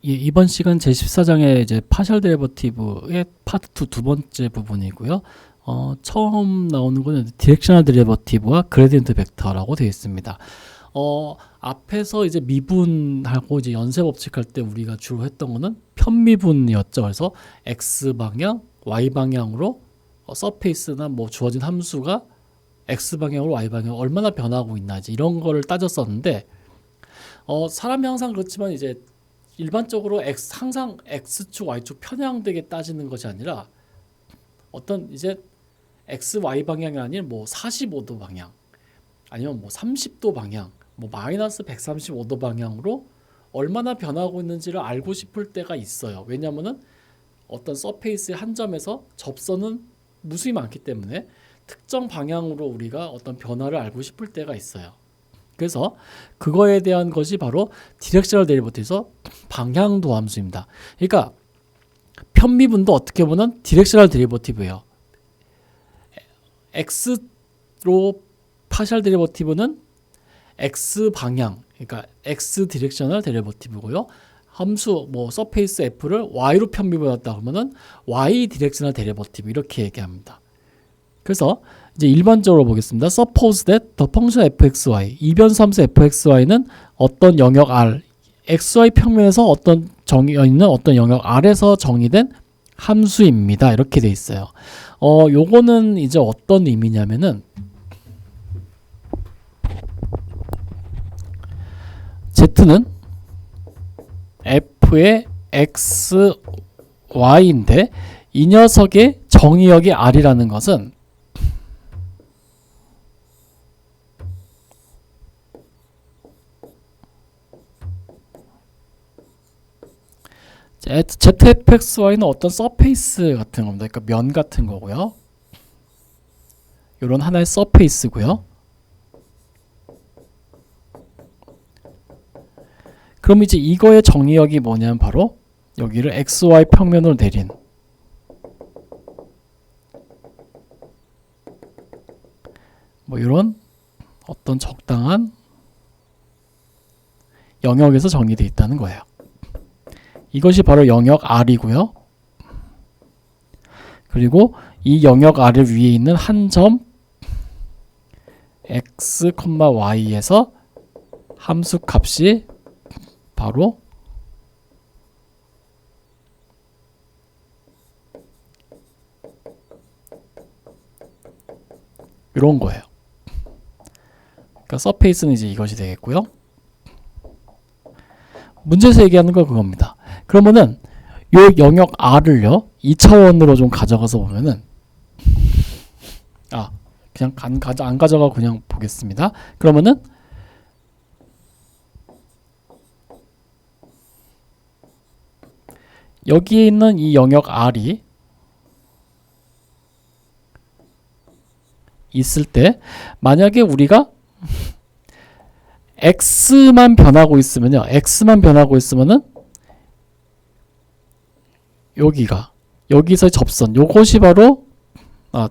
예, 이번 시간 제14장의 이제 파셜 데리버티브의 파트 2 두 번째 부분이고요. 처음 나오는 거는 디렉셔널 데리버티브와 그레디언트 벡터라고 되어 있습니다. 앞에서 이제 미분하고 이제 연쇄 법칙할 때 우리가 주로 했던 거는 편미분이었죠. 그래서 x 방향, y 방향으로 서페이스나 뭐 주어진 함수가 x 방향으로 y 방향 얼마나 변하고 있나 이제 이런 거를 따졌었는데 사람이 항상 그렇지만 이제 일반적으로 항상 x축, y축 편향되게 따지는 것이 아니라 어떤 이제 x, y 방향이 아닌 뭐 45도 방향 아니면 뭐 30도 방향 뭐 마이너스 135도 방향으로 얼마나 변하고 있는지를 알고 싶을 때가 있어요. 왜냐하면은 어떤 서페이스의 한 점에서 접선은 무수히 많기 때문에 특정 방향으로 우리가 어떤 변화를 알고 싶을 때가 있어요. 그래서 그거에 대한 것이 바로 디렉셔널 데리버티브에서 방향도 함수입니다. 그러니까 편미분도 어떻게 보면 디렉셔널 데리버티브예요. x로 파셜 데리버티브는 x 방향, 그러니까 x 디렉셔널 데리버티브고요. 함수 뭐 서페이스 f를 y로 편미분했다 그러면은 y 디렉셔널 데리버티브 이렇게 얘기합니다. 그래서 이제 일반적으로 보겠습니다. Suppose that the function fxy, 이변삼수 fxy는 어떤 영역 r, xy 평면에서 어떤 있는 어떤 영역 r에서 정의된 함수입니다. 이렇게 돼 있어요. 요거는 이제 어떤 의미냐면은 z는 f의 x, y인데 이 녀석의 정의역이 r이라는 것은 ZFXY는 어떤 서페이스 같은 겁니다. 그러니까 면 같은 거고요. 이런 하나의 서페이스고요. 그럼 이제 이거의 정의역이 뭐냐면 바로 여기를 XY 평면으로 내린 뭐 이런 어떤 적당한 영역에서 정의되어 있다는 거예요. 이것이 바로 영역 R이고요. 그리고 이 영역 R 위에 있는 한 점 x, y에서 함수 값이 바로 이런 거예요. 그러니까 서페이스는 이제 이것이 되겠고요. 문제에서 얘기하는 건 그겁니다. 그러면은 요 영역 R을요 2차원으로 좀 가져가서 보면은 그냥 안 가져가고 그냥 보겠습니다. 그러면은 여기에 있는 이 영역 R이 있을 때 만약에 우리가 x만 변하고 있으면요. x만 변하고 있으면은 여기서 접선 요것이 바로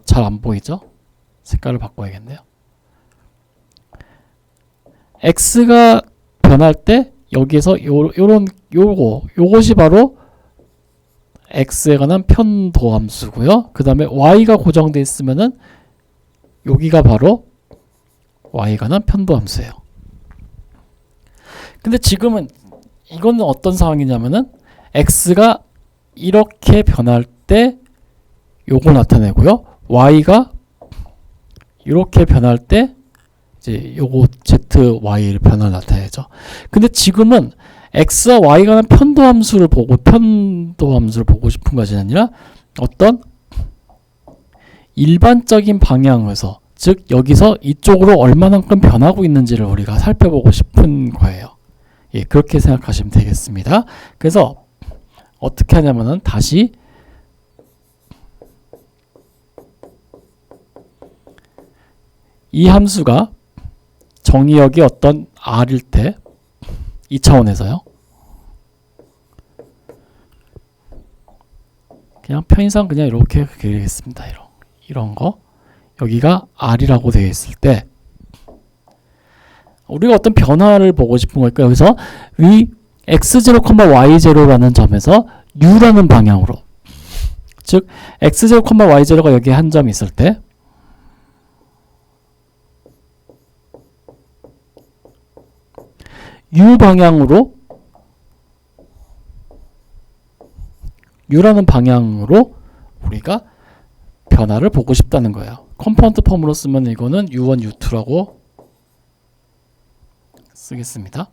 잘 안 보이죠? 색깔을 바꿔야겠네요. x가 변할 때 여기에서 요것이 바로 x에 관한 편도 함수고요. 그 다음에 y가 고정되어 있으면은 여기가 바로 y에 관한 편도 함수예요. 근데 지금은 이거는 어떤 상황이냐면은 x가 이렇게 변할 때 요거 나타내고요. y가 이렇게 변할 때 이제 요거 zy의 변화를 나타내죠. 근데 지금은 x와 y가 관한 편도 함수를 보고 싶은 것이 아니라 어떤 일반적인 방향에서 즉 여기서 이쪽으로 얼마만큼 변하고 있는지를 우리가 살펴보고 싶은 거예요. 예, 그렇게 생각하시면 되겠습니다. 그래서 어떻게 하냐면은 다시 이 함수가 정의역이 어떤 r일 때 2차원에서요. 그냥 편의상 그냥 이렇게 그리겠습니다. 이런 거 여기가 r이라고 되어 있을 때 우리가 어떤 변화를 보고 싶은 거니까 여기서 위 x0, y0라는 점에서 u라는 방향으로, 즉 x0, y0가 여기에 한 점이 있을 때 u 방향으로, u라는 방향으로 우리가 변화를 보고 싶다는 거예요. 컴포넌트 폼으로 쓰면 이거는 u1, u2라고 쓰겠습니다.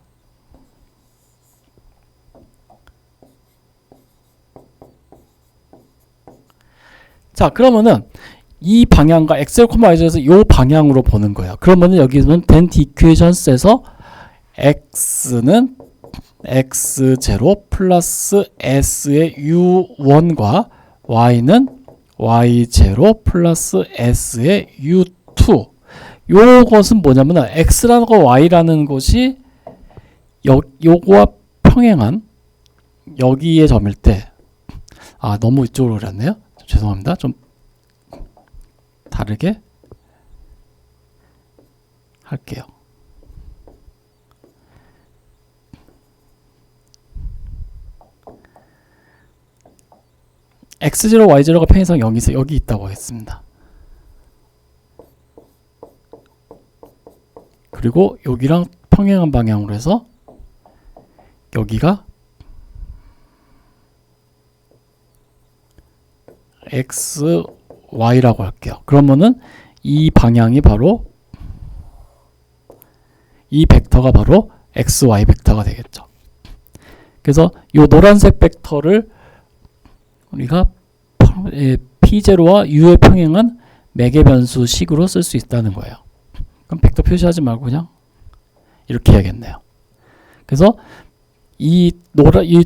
자, 그러면은 이 방향과 x0, y0에서 이 방향으로 보는 거예요. 그러면은 여기는 dent equations에서 x는 x0 플러스 s의 u1과 y는 y0 플러스 s의 u2. 요것은 뭐냐면은 x라는 거 y라는 것이 요거와 평행한 여기의 점일 때, 아 너무 이쪽으로 그렸네요. 죄송합니다. 좀 다르게 할게요. x0, y0가 평행선 여기 있다고 했습니다. 그리고 여기랑 평행한 방향으로 해서 여기가 x, y라고 할게요. 그러면은 이 방향이 바로, 이 벡터가 바로 x, y 벡터가 되겠죠. 그래서 이 노란색 벡터를 우리가 p0와 u에 평행한 매개 변수 식으로 쓸 수 있다는 거예요. 그럼 벡터 표시하지 말고 그냥 이렇게 해야겠네요. 그래서 이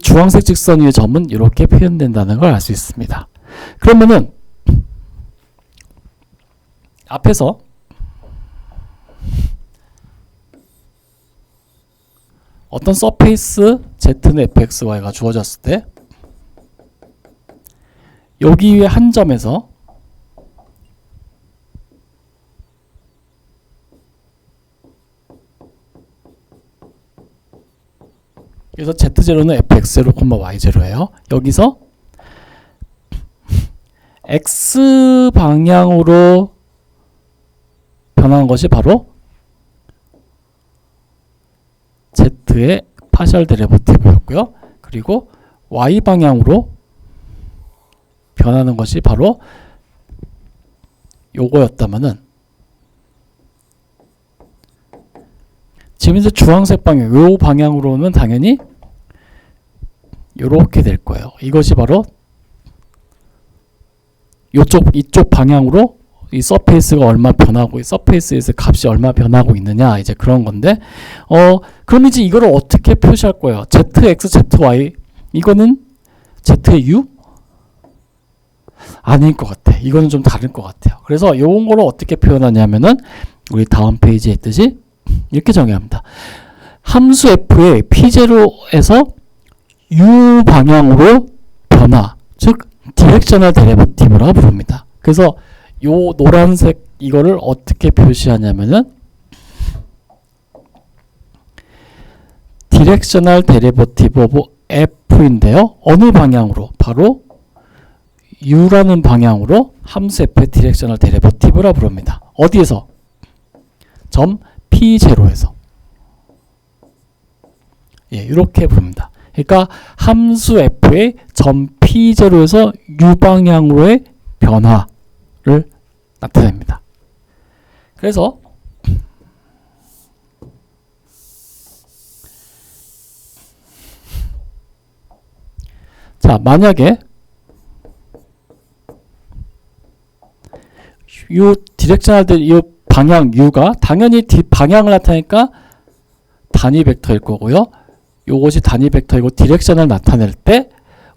주황색 직선 위의 점은 이렇게 표현된다는 걸 알 수 있습니다. 그러면은 앞에서 어떤 서페이스 z는 fxy가 주어졌을 때 여기 위에 한 점에서 그래서 z0는 fx0, y0예요. 여기서 x 방향으로 변한 것이 바로 z의 파셜 데리버티브였고요. 그리고 y 방향으로 변하는 것이 바로 요거였다면은 지금 이제 주황색 방향, 요 방향으로는 당연히 요렇게 될 거예요. 이것이 바로 이쪽 방향으로 이 서페이스가 얼마 변하고, 이 서페이스에서 값이 얼마 변하고 있느냐, 이제 그런 건데, 그럼 이제 이거를 어떻게 표시할 거예요? zx, zy, 이거는 z의 u? 아닐 것 같아. 이거는 좀 다를 것 같아요. 그래서 요런 거를 어떻게 표현하냐면은, 우리 다음 페이지에 있듯이, 이렇게 정의합니다. 함수 f의 p0에서 u 방향으로 변화, 즉 디렉셔널 데리버티브라고 부릅니다. 그래서 요 노란색 이거를 어떻게 표시하냐면은 디렉셔널 데리버티브 오브 f인데요. 어느 방향으로? 바로 u라는 방향으로 함수 f의 디렉셔널 데리버티브라고 부릅니다. 어디에서? 점 p0에서. 예, 이렇게 부릅니다. 그러니까 함수 f의 점 p0에서 u 방향으로의 변화를 나타냅니다. 그래서 자, 만약에 이 디렉셔널 이 방향 u가 당연히 방향을 나타내니까 단위 벡터일 거고요. 요것이 단위 벡터이고 디렉션을 나타낼 때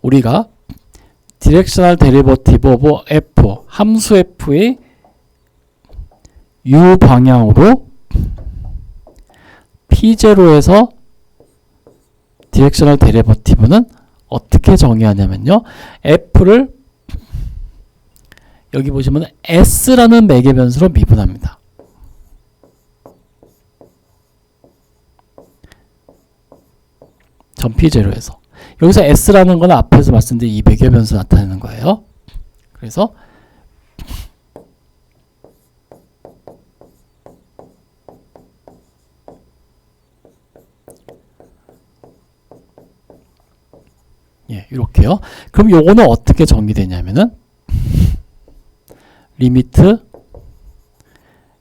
우리가 디렉셔널 데리버티브 오브 f, 함수 f의 u 방향으로 p0에서 디렉셔널 데리버티브는 어떻게 정의하냐면요. f를 여기 보시면 s라는 매개 변수로 미분합니다. 점 P0에서. 여기서 S라는 건 앞에서 말씀드린 이 매개 변수 나타내는 거예요. 그래서 예, 이렇게요. 그럼 요거는 어떻게 정의되냐면은 리미트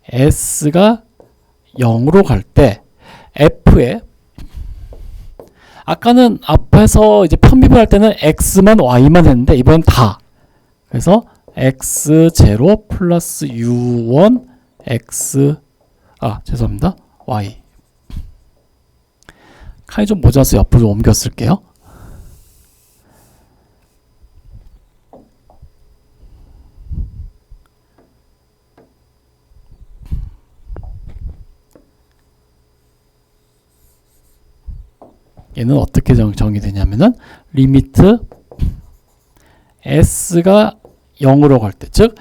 S가 0으로 갈 때 F에 아까는 앞에서 이제 편비분할 때는 X만 Y만 했는데 이번엔 다. 그래서 X0 플러스 U1 X 죄송합니다. Y. 칸이 좀 모자라서 옆으로 좀 옮겨 쓸게요. 얘는 어떻게 정의되냐면은 리미트 S가 0으로 갈 때, 즉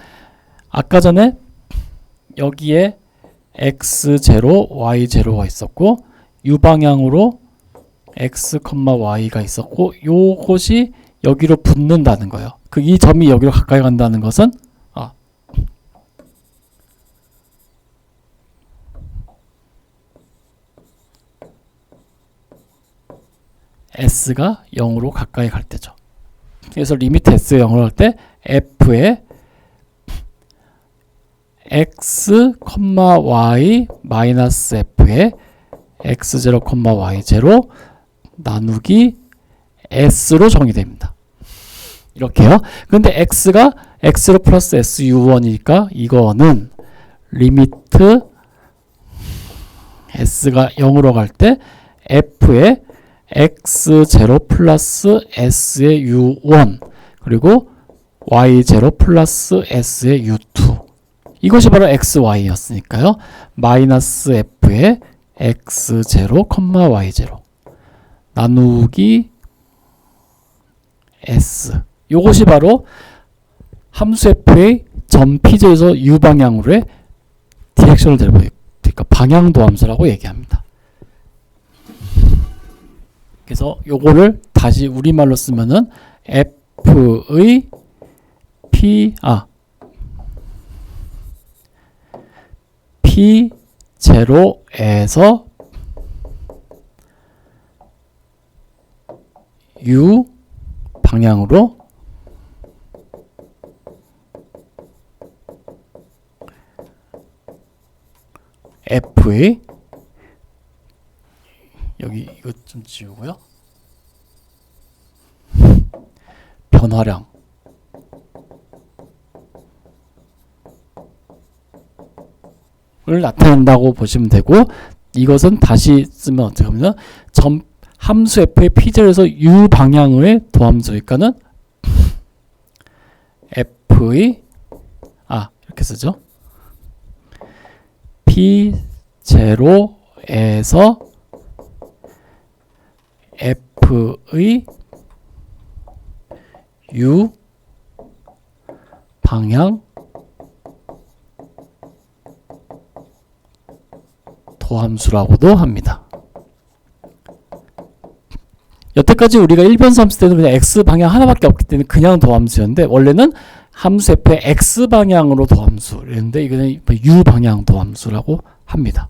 아까 전에 여기에 X0, Y0가 있었고 U 방향으로 X, Y가 있었고 요것이 여기로 붙는다는 거예요. 이 점이 여기로 가까이 간다는 것은 S가 0으로 가까이 갈 때죠. 그래서 리미트 S가 0으로 갈 때 F에 X, Y 마이너스 F에 X0, Y0 나누기 S로 정의됩니다. 이렇게요. 근데 X가 X0 플러스 SU1이니까 이거는 리미트 S가 0으로 갈 때 F에 X0 플러스 S의 U1 그리고 Y0 플러스 S의 U2 이것이 바로 XY였으니까요. 마이너스 F의 X0, Y0 나누기 S 이것이 바로 함수 F의 점 P제에서 U 방향으로의 디렉션을 그러니까 방향도 함수라고 얘기합니다. 그래서 요거를 다시 우리말로 쓰면은 F의 P0에서 U 방향으로 F의 여기 이거 좀 지우고요. 변화량 을 나타낸다고 보시면 되고 이것은 다시 쓰면 어떻게 하면 점 함수 F의 P0에서 U 방향의 도함수니까는 F의 이렇게 쓰죠. P0에서 F의 U 방향 도함수라고도 합니다. 여태까지 우리가 1변수 함수 때는 그냥 X 방향 하나밖에 없기 때문에 그냥 도함수였는데 원래는 함수 F의 X 방향으로 도함수였는데 이거는 U 방향 도함수라고 합니다.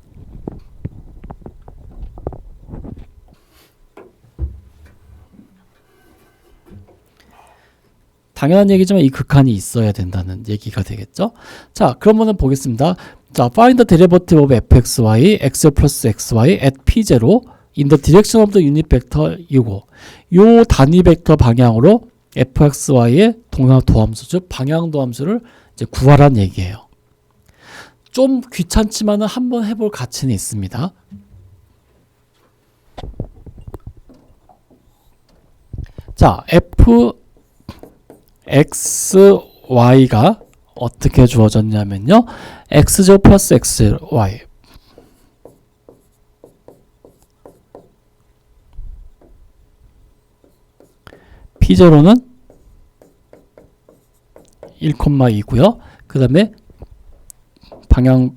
당연한 얘기지만 이 극한이 있어야 된다는 얘기가 되겠죠. 자, 그러면은 보겠습니다. 자, find the derivative of fxy, x plus xy at p0 in the direction of the unit vector 이거. 요 단위 벡터 방향으로 fxy의 동향 도함수, 즉 방향 도함수를 이제 구하라는 얘기예요. 좀 귀찮지만은 한번 해볼 가치는 있습니다. 자, fxy가 어떻게 주어졌냐면요. x0 플러스 xy P0는 1,2고요. 그 다음에 방향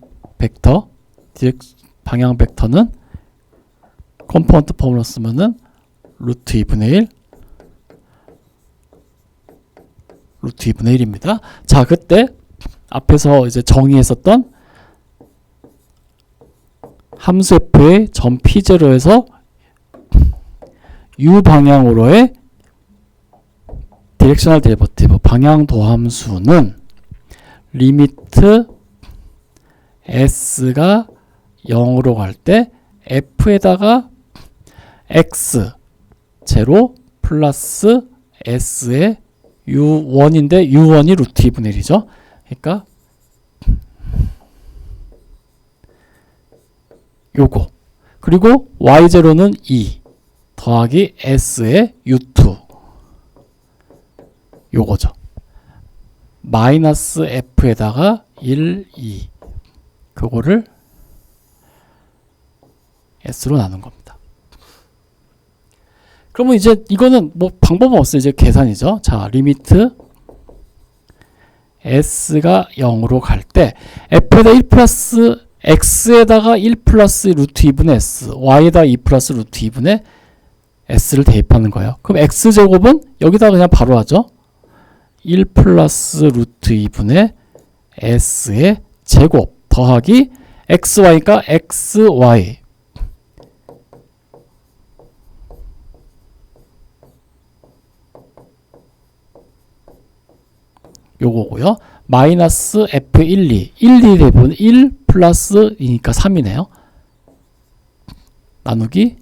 벡터는 컴포넌트 폼으로 쓰면은 루트 2분의 1 루트 2분의 1입니다. 자, 그때 앞에서 이제 정의했었던 함수 f의 점 p0에서 u 방향으로의 디렉셔널 데리버티브 방향 도함수는 리미트 s가 0으로 갈 때 f에다가 x 제로 플러스 s의 u1인데 u1이 루트 2분의 1이죠. 그러니까 요거. 그리고 y0는 2 더하기 s의 u2 요거죠. 마이너스 f에다가 1, 2 그거를 s로 나눈 겁니다. 그러면 이제 이거는 뭐 방법은 없어요. 이제 계산이죠. 자, 리미트 s가 0으로 갈 때 f에다 1 플러스 x에다가 1 플러스 루트 2분의 s, y에다 2 플러스 루트 2분의 s를 대입하는 거예요. 그럼 x제곱은 여기다 그냥 바로 하죠. 1 플러스 루트 2분의 s의 제곱 더하기 xy니까 xy 요거고요. 마이너스 f1, 2 1, 2 대분 1 플러스 2니까 3이네요. 나누기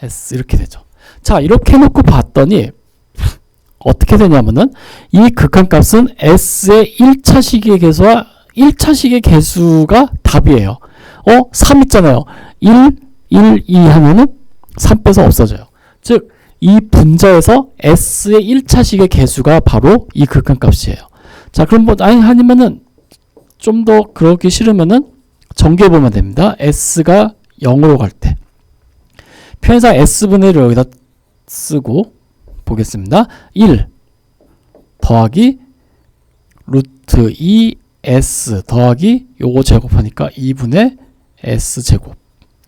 s 이렇게 되죠. 자, 이렇게 해놓고 봤더니 어떻게 되냐면은 이 극한값은 s의 1차식의 개수와 1차식의 개수가 답이에요. 3 있잖아요. 1, 1, 2 하면은 3 빼서 없어져요. 즉 이 분자에서 s의 1차식의 개수가 바로 이 극한값이에요. 자, 그럼 뭐 아니면은 좀 더 그러기 싫으면은 전개해 보면 됩니다. s가 0으로 갈 때 편의상 s분의 1을 여기다 쓰고 보겠습니다. 1 더하기 루트 2s 더하기 요거 제곱하니까 2분의 s제곱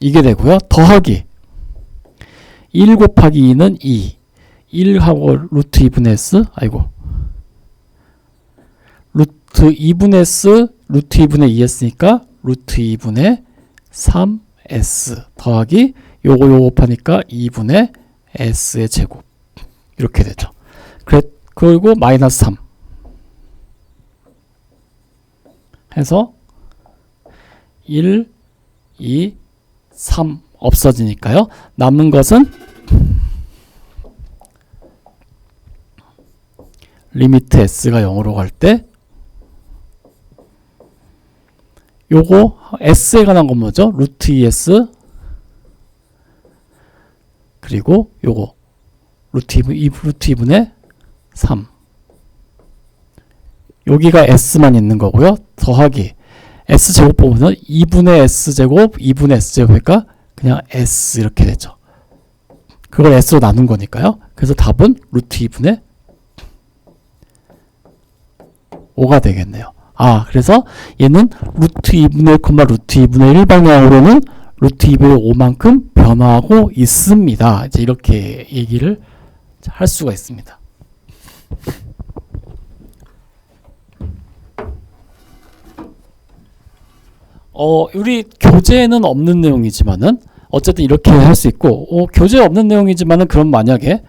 이게 되고요. 더하기 1 곱하기 2는 2 1하고 루트 2분의 s 루트 2분의 s 루트 2분의 2s니까 루트 2분의 3s 더하기 요거 곱하니까 2분의 s의 제곱 이렇게 되죠. 그리고 마이너스 3 해서 1, 2, 3 없어지니까요. 남는 것은 리미트 s가 0으로 갈 때 요거 s에 관한 건 뭐죠? 루트 2s 그리고 요거 루트 2분의 3 여기가 s만 있는 거고요. 더하기 s제곱 보면 2분의 s제곱 2분의 s제곱이니까 그냥 s 이렇게 되죠. 그걸 s로 나눈 거니까요. 그래서 답은 루트 2분의 5가 되겠네요. 그래서 얘는 루트 2분의 1, 루트 2분의 1 방향으로는 루트 2분의 5만큼 변화하고 있습니다. 이제 이렇게 얘기를 할 수가 있습니다. 우리 교재에는 없는 내용이지만은 어쨌든 이렇게 할 수 있고 교재에 없는 내용이지만은 그럼 만약에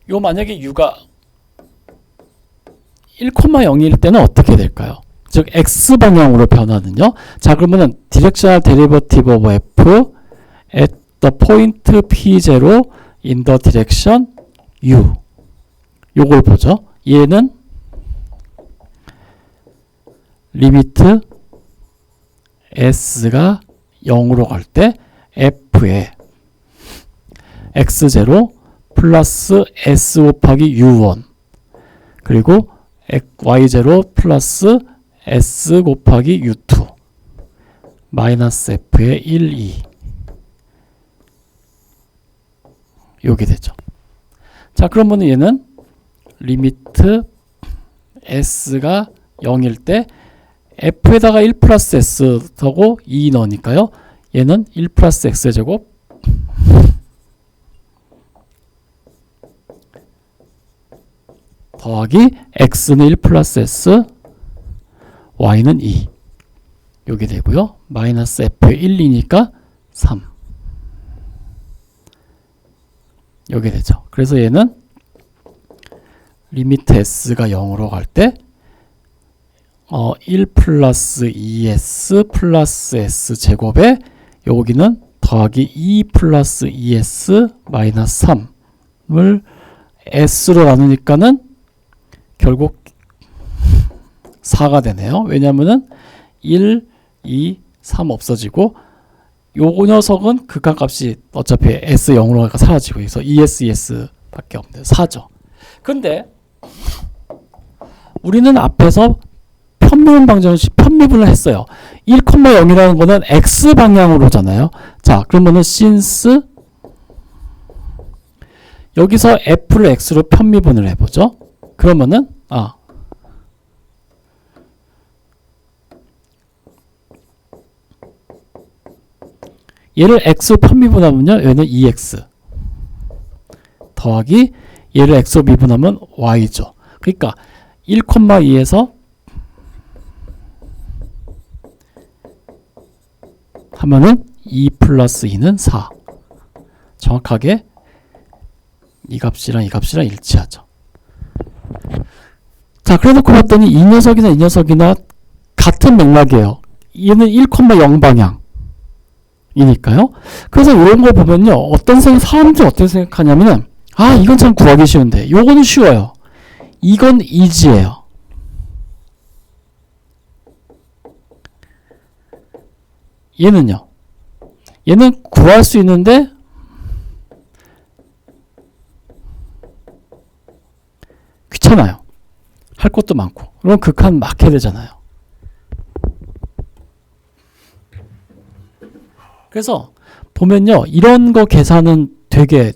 만약에 u가 1,0일 때는 어떻게 될까요? 즉 x 방향으로 변화는요. 자, 그러면은 directional derivative of f at the point p0 in the direction u 요걸 보죠. 얘는 리미트 s가 0으로 갈 때 f에 x0 플러스 s 곱하기 u1 그리고 y0 플러스 s 곱하기 u2 마이너스 f의 1, 2 요게 되죠. 자, 그러면 얘는 리미트 s가 0일 때 f에다가 1 플러스 s하고 2 넣으니까요. 얘는 1 플러스 x의 제곱 더하기 x는 1 플러스 s y는 2 요게 되고요. 마이너스 f의 1, 2니까 3 요게 되죠. 그래서 얘는 리미트 s가 0으로 갈 때 1 플러스 2s 플러스 s 제곱에 여기는 더하기 2 플러스 2s 마이너스 3을 s로 나누니까는 결국 4가 되네요. 왜냐면은 1, 2, 3 없어지고 요 녀석은 극한값이 어차피 s 0으로 가니까 사라지고 있어. 2s, 2s 밖에 없네요. 4죠. 근데 우리는 앞에서 편미분 방정식 편미분을 했어요. 1,0이라는 거는 x 방향으로잖아요. 자, 그러면은 since 여기서 f를 x로 편미분을 해보죠. 그러면은 얘를 x로 편미분하면요, 얘는 2x 더하기 얘를 x로 미분하면 y죠. 그러니까 1,2에서 하면은 2 플러스 2는 4. 정확하게 이 값이랑 이 값이랑 일치하죠. 자, 그래놓고 봤더니 이 녀석이나 같은 맥락이에요. 얘는 1,0 방향이니까요. 그래서 이런 거 보면요, 사람들이 어떻게 생각하냐면은 이건 참 구하기 쉬운데 요거는 쉬워요. 이건 이지예요. 얘는요, 얘는 구할 수 있는데 귀찮아요. 할 것도 많고. 그럼 극한 막 해야 되잖아요. 그래서 보면요, 이런 거 계산은 되게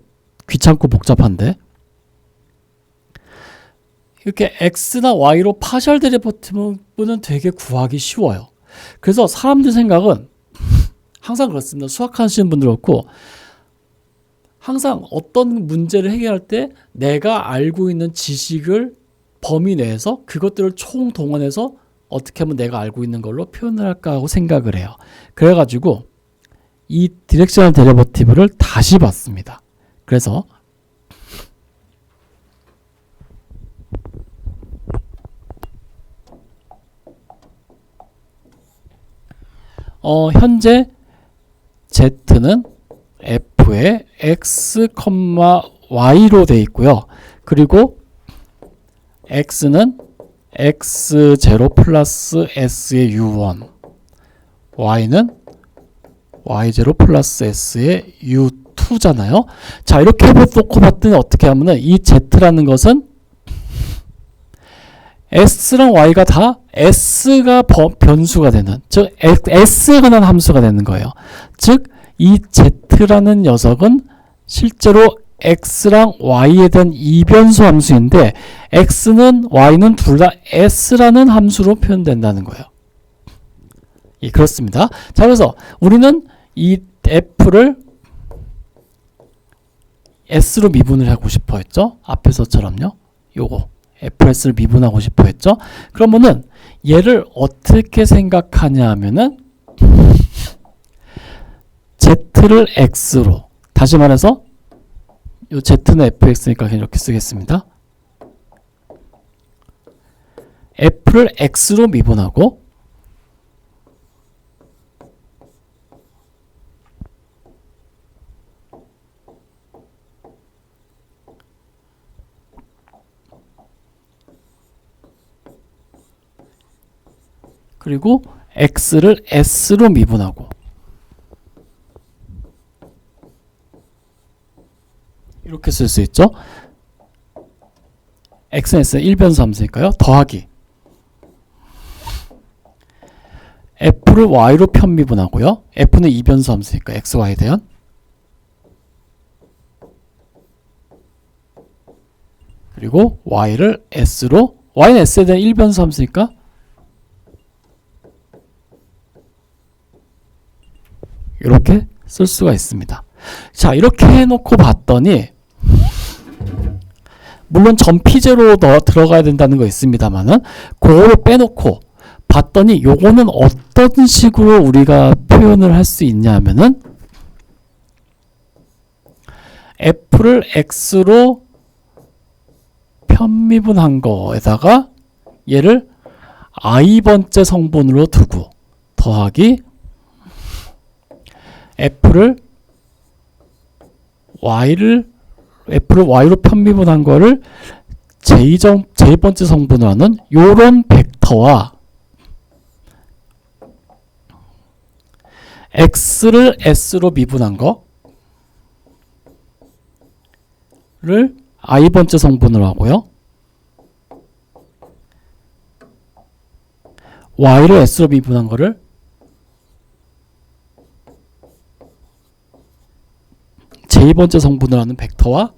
귀찮고 복잡한데 이렇게 x나 y로 파셜 데리버티브는 되게 구하기 쉬워요. 그래서 사람들 생각은 항상 그렇습니다. 수학하시는 분들 그렇고 항상 어떤 문제를 해결할 때 내가 알고 있는 지식을 범위 내에서 그것들을 총동원해서 어떻게 하면 내가 알고 있는 걸로 표현을 할까 하고 생각을 해요. 그래가지고 이 디렉셔널 데리버티브를 다시 봤습니다. 그래서 현재 z는 f의 x, y로 되어 있고요. 그리고 x는 x0 플러스 s의 u1, y는 y0 플러스 s의 u2잖아요. 자, 이렇게 해놓고 봤더니 어떻게 하면은 이 z라는 것은 s랑 y가 다 s가 변수가 되는, 즉 s에 관한 함수가 되는 거예요. 즉 이 z라는 녀석은 실제로 x랑 y에 대한 이변수 함수인데 x는 y는 둘 다 s라는 함수로 표현된다는 거예요. 예, 그렇습니다. 자, 그래서 우리는 이 f를 s로 미분을 하고 싶어 했죠. 앞에서처럼요. 요거 fs를 미분하고 싶어 했죠. 그러면은 얘를 어떻게 생각하냐 하면은 z를 x로, 다시 말해서 요 z는 fx니까 이렇게 쓰겠습니다. f를 x로 미분하고 그리고 x를 s로 미분하고 이렇게 쓸 수 있죠. x는 s는 1변수 함수니까요. 더하기 f를 y로 편미분하고요. f는 2변수 함수니까 x, y에 대한 그리고 y를 s로, y는 s에 대한 1변수 함수니까 이렇게 쓸 수가 있습니다. 자, 이렇게 해놓고 봤더니 물론 점 P0로 들어가야 된다는 거 있습니다만은 그거를 빼놓고 봤더니 요거는 어떤 식으로 우리가 표현을 할 수 있냐 하면은 f를 x로 편미분한 거에다가 얘를 i번째 성분으로 두고 더하기 f를 y로 편미분한 거를 j번째 성분으로 하는 요런 벡터와 x를 s로 미분한 거를 i번째 성분으로 하고요. y를 s로 미분한 거를 j번째 성분을 하는 벡터와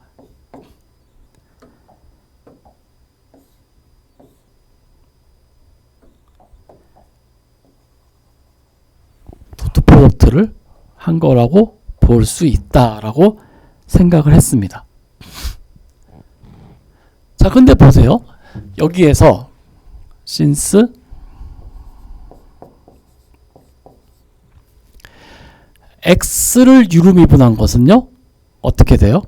도트 프로덕트를 한 거라고 볼 수 있다라고 생각을 했습니다. 자, 근데 보세요. 여기에서 since x를 u로 미분한 것은요, 어떻게 돼요?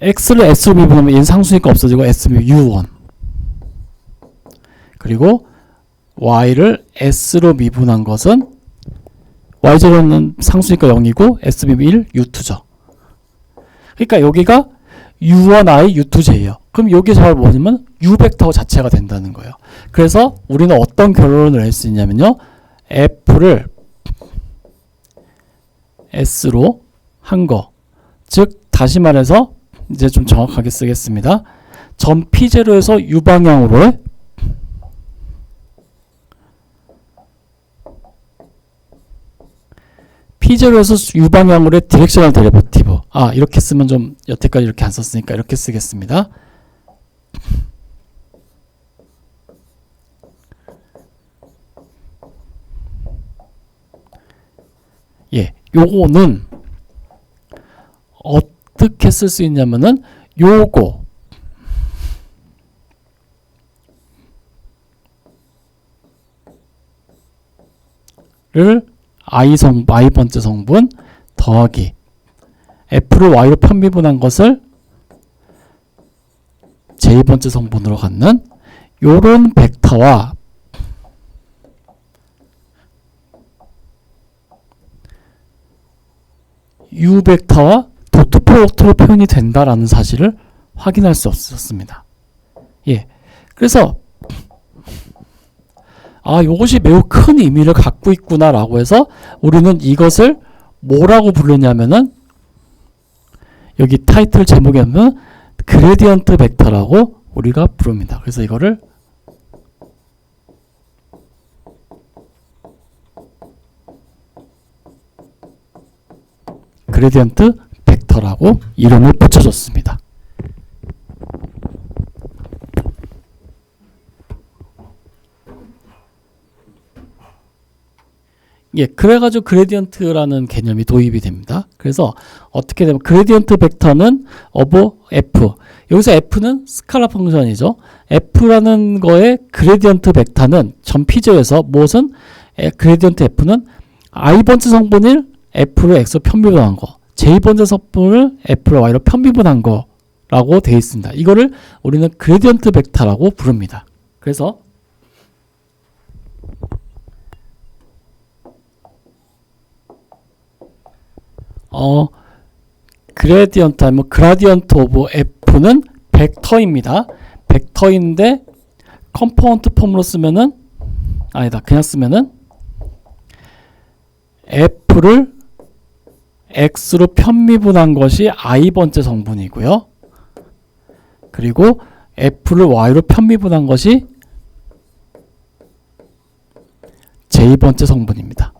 x를 s로 미분하면 얘는 상수니까 없어지고 s면 u1, 그리고 y를 s로 미분한 것은 y0는 상수니까 0이고 s면 1, u2죠. 그러니까 여기가 u1i, u2j예요. 그럼 여기서 뭐냐면 u 벡터 자체가 된다는 거예요. 그래서 우리는 어떤 결론을 낼 수 있냐면요, f를 s로 한 거, 즉 다시 말해서 이제 좀 정확하게 쓰겠습니다. 점 P0에서 u 방향으로의 P0에서 u 방향으로의 디렉셔널 데리버티브. 이렇게 쓰면 좀 여태까지 이렇게 안 썼으니까 이렇게 쓰겠습니다. 예, 요거는 어떻게 쓸 수 있냐면은 요거를 i번째 성분 더하기 f를 y로 편미분한 것을 j번째 성분으로 갖는 요런 벡터와 u 벡터와 도트 프로덕트로 표현이 된다라는 사실을 확인할 수 없었습니다. 예, 그래서 이것이 매우 큰 의미를 갖고 있구나라고 해서 우리는 이것을 뭐라고 부르냐면은 여기 타이틀 제목에 하면 그레디언트 벡터라고 우리가 부릅니다. 그래서 이거를 그레디언트 벡터라고 이름을 붙여줬습니다. 예, 그래가지고 그레디언트라는 개념이 도입이 됩니다. 그래서 어떻게 되면 그레디언트 벡터는 of f, 여기서 f는 스칼라 펑션이죠. f라는 거의 그레디언트 벡터는 점 P0에서 무엇은 그레디언트 f는 i번째 성분을 f로 x로 편미분한 거, j번째 성분을 f로 y로 편미분한 거라고 되어 있습니다. 이거를 우리는 그레디언트 벡터라고 부릅니다. 그래서 그레디언트 아니면 그라디언트 오브 f는 벡터입니다. 벡터인데 컴포넌트 폼으로 쓰면은 그냥 쓰면은 f를 x로 편미분한 것이 i번째 성분이고요. 그리고 f를 y로 편미분한 것이 j번째 성분입니다.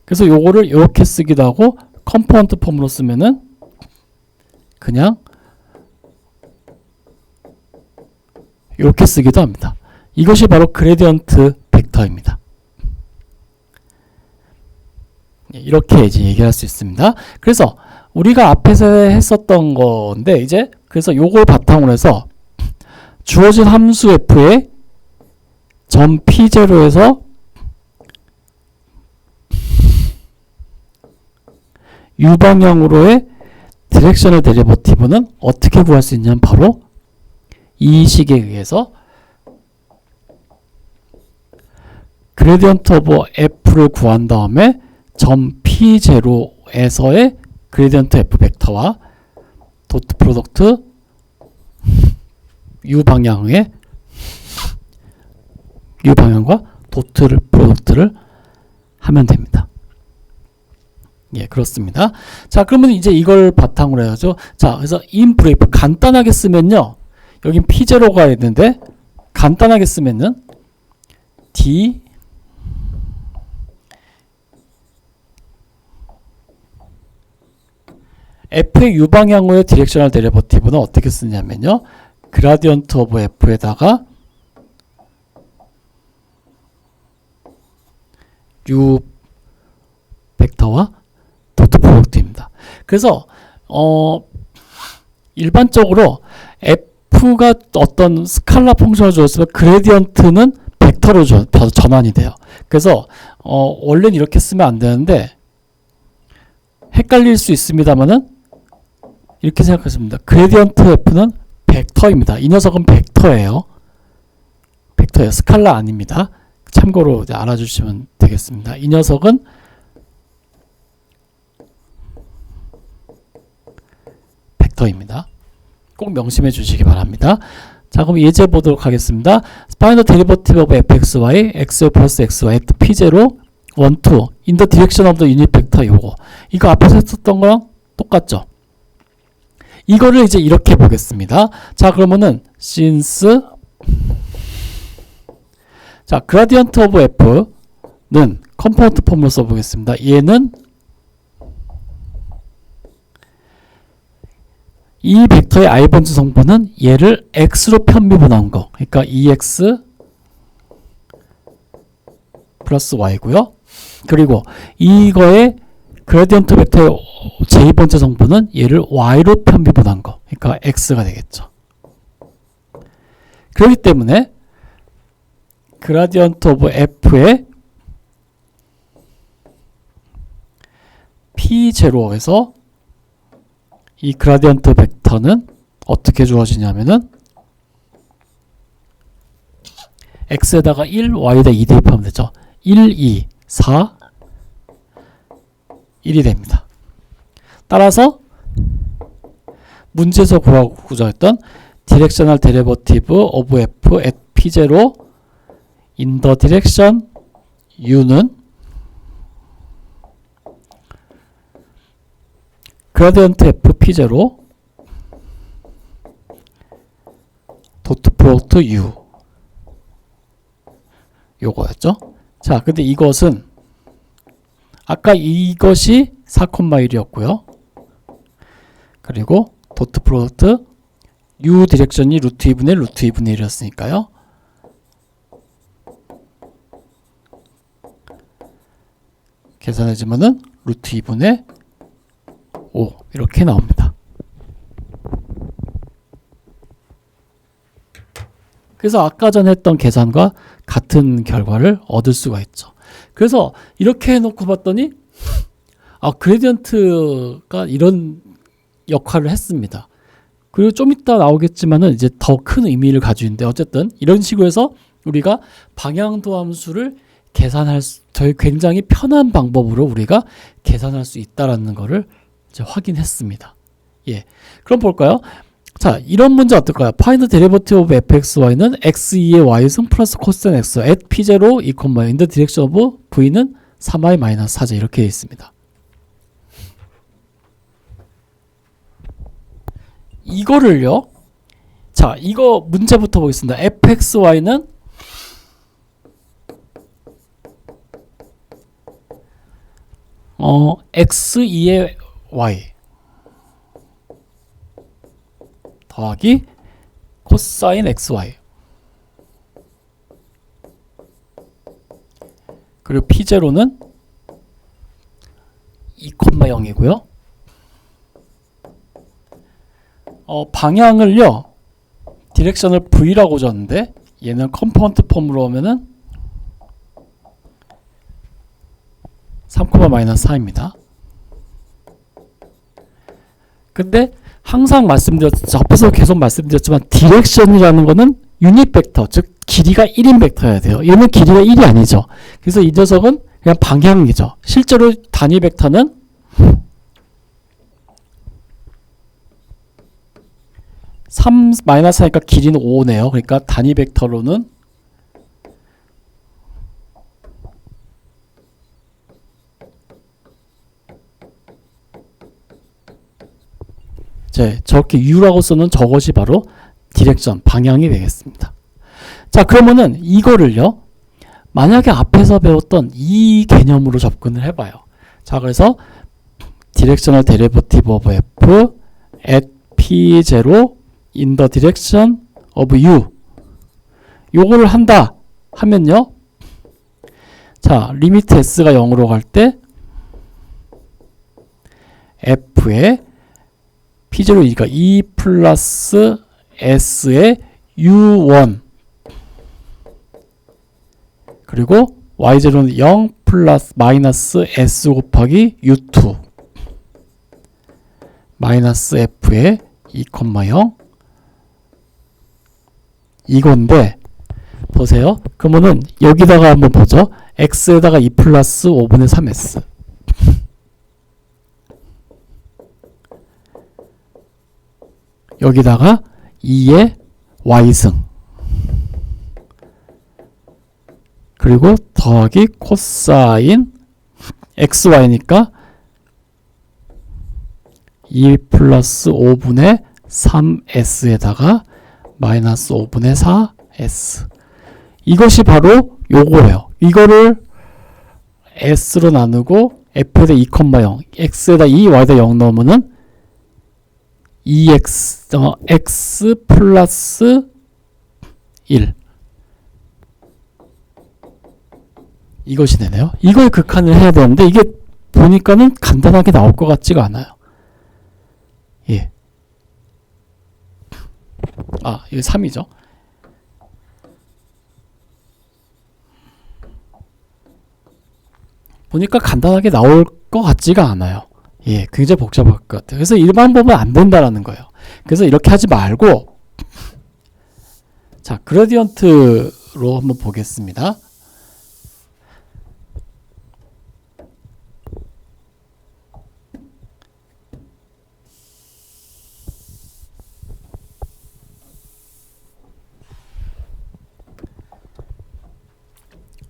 그래서 요거를 이렇게 쓰기도 하고 컴포넌트 폼으로 쓰면은 그냥 이렇게 쓰기도 합니다. 이것이 바로 그레디언트 벡터입니다. 이렇게 이제 얘기할 수 있습니다. 그래서 우리가 앞에서 했었던 건데 이제 그래서 요걸 바탕으로 해서 주어진 함수 f의 점 p0에서 u방향으로의 디렉셔널 데리버티브는 어떻게 구할 수 있냐면 바로 이 식에 의해서 그레디언트 오브 f를 구한 다음에 점 p0에서의 그레디언트 f 벡터와 도트 프로덕트 u 방향의 u 방향과 도트 프로덕트를 하면 됩니다. 예, 그렇습니다. 자, 그러면 이제 이걸 바탕으로 해야죠. 자, 그래서 in brief 간단하게 쓰면요. 여긴 p0가 있는데 간단하게 쓰면은 d f의 u 방향으로의 디렉셔널 데리버티브는 어떻게 쓰냐면요. 그라디언트 오브 f에다가 u 벡터와 도트 프로덕트입니다. 그래서 일반적으로 f가 어떤 스칼라 펑션을 주었으면 그레디언트는 벡터로 전환이 돼요. 그래서 원래는 이렇게 쓰면 안 되는데 헷갈릴 수 있습니다만은 이렇게 생각하십니다. 그레디언트 f는 벡터입니다. 이 녀석은 벡터예요. 벡터예요. 스칼라 아닙니다. 참고로 이제 알아주시면 되겠습니다. 이 녀석은 벡터입니다. 꼭 명심해 주시기 바랍니다. 자, 그럼 예제 보도록 하겠습니다. Find the derivative of fxy, x 플러스 xy at p0, 1, 2 in the direction of the unit vector. 요거 이거 앞에서 했었던 거랑 똑같죠? 이거를 이제 이렇게 보겠습니다. 자, 그러면은 since 자, gradient of f는 컴포넌트 폼으로 써보겠습니다. 얘는 이 벡터의 i번째 성분은 얘를 x로 편미분한 거. 그러니까 2x 플러스 y고요. 그리고 이거의 그레디언트 벡터의 j 번째 성분은 얘를 y로 편미분한 거. 그러니까 x가 되겠죠. 그렇기 때문에 그라디언트 오브 f의 p0에서 이 그라디언트 벡터는 어떻게 주어지냐면은 x에다가 1, y에다 2 대입하면 되죠. 1, 2, 4, 1이 됩니다. 따라서 문제에서 구하고자 디렉셔널 데리버티브 오브 f at p0 in the direction u는 그라디언트 f p0 도트 프로덕트 u 요거였죠. 자, 근데 이것은 아까 이것이 4,1이었고요. 그리고 도트 프로덕트 u 디렉션이 루트 2분의 루트 2분의 1이었으니까요. 계산해주면은 루트 2분의 5 이렇게 나옵니다. 그래서 아까 전 했던 계산과 같은 결과를 얻을 수가 있죠. 그래서 이렇게 해놓고 봤더니 그레디언트가 이런 역할을 했습니다. 그리고 좀 이따 나오겠지만은 이제 더 큰 의미를 가지고 있는데 어쨌든 이런 식으로 해서 우리가 방향도 함수를 계산할 굉장히 편한 방법으로 우리가 계산할 수 있다라는 거를 이제 확인했습니다. 예, 그럼 볼까요? 자, 이런 문제 어떨까요? Find the derivative of fxy는 x2의 y승 플러스 코사인 x at p0 2, in the direction of v는 3y 마이너스 4제 이렇게 되어 있습니다. 이거를요. 자, 이거 문제부터 보겠습니다. fxy는 x2의 y 더하기 코사인 xy. 그리고 p0는 2,0이고요. 방향을요, 디렉션을 v라고 줬는데 얘는 컴포넌트 폼으로 오면은 3,-4입니다. 근데 항상 앞에서 계속 말씀드렸지만 디렉션이라는 거는 유닛 벡터, 즉 길이가 1인 벡터여야 돼요. 얘는 길이가 1이 아니죠. 그래서 이 녀석은 그냥 방향이죠. 실제로 단위 벡터는 3-4니까 길이는 5네요. 그러니까 단위 벡터로는 저렇게 U라고 쓰는 저것이 바로 디렉션, 방향이 되겠습니다. 자, 그러면은 이거를요, 만약에 앞에서 배웠던 이 개념으로 접근을 해봐요. 자, 그래서 디렉셔널 데리버티브 오브 F at P0 in the direction of U, 요거를 한다 하면요, 자, 리미트 S가 0으로 갈 때 F의 P0이니까 2 플러스 S의 U1, 그리고 Y0는 0 플러스 마이너스 S 곱하기 U2 마이너스 F의 2,0 이건데, 보세요. 그러면은 여기다가 한번 보죠. X에다가 2 플러스 5분의 3S, 여기다가 2의 Y승, 그리고 더하기 코사인 XY니까 2 플러스 5분의 3S에다가 마이너스 5분의 4S. 이것이 바로 요거예요. 이거를 S로 나누고 F에다 2,0, X에다 2, Y에다 0 넣으면은 X 플러스 1. 이것이 되네요. 이걸 극한을 해야 되는데 이게 보니까는 간단하게 나올 것 같지가 않아요. 예. 아, 이게 3이죠. 보니까 간단하게 나올 것 같지가 않아요. 예, 굉장히 복잡할 것 같아요. 그래서 일반 보면 안 된다라는 거예요. 그래서 이렇게 하지 말고, 자, 그래디언트로 한번 보겠습니다.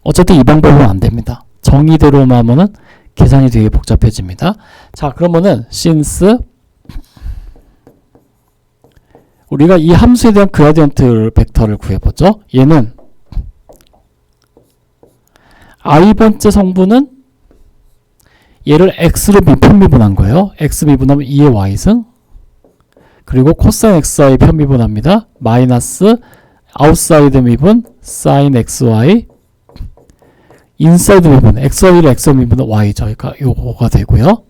어쨌든 이 방법은 안 됩니다. 정의대로만 하면은 계산이 되게 복잡해집니다. 자, 그러면은 since 우리가 이 함수에 대한 그라디언트 벡터를 구해보죠. 얘는 i번째 성분은 얘를 x로 편미분한 거예요. x 미분하면 2의 y승, 그리고 코사인 xy 편미분합니다. 마이너스 아웃사이드 미분 사인 xy, 인사이드 미분 xy를 x 미분은 y죠. 그러니까 요거가 되고요.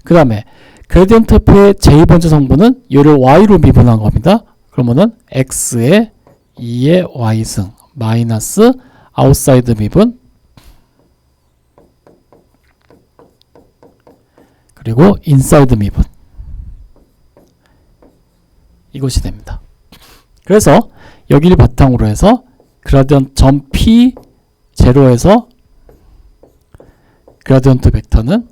그 다음에 그래디언트 F의 j 번째 성분은 얘를 y로 미분한 겁니다. 그러면은 x의 2의 y승 마이너스 아웃사이드 미분, 그리고 인사이드 미분, 이것이 됩니다. 그래서 여기를 바탕으로 해서 그라디언트 점 P 제로에서 그라디언트 벡터는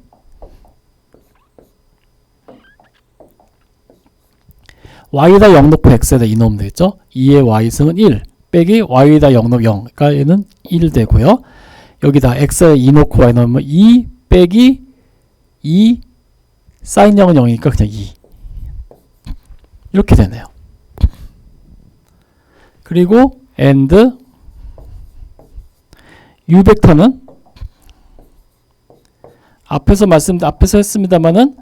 y에다 0 넣고 x에다 2 넣으면 되겠죠. 2의 y승은 1 빼기 y에다 0 넣으면 0, 그러니까 얘는 1 되고요. 여기다 x에 2 넣고 y 넣으면 2 빼기 2 사인 0은 0이니까 그냥 2, 이렇게 되네요. 그리고 and u 벡터는 앞에서 했습니다만은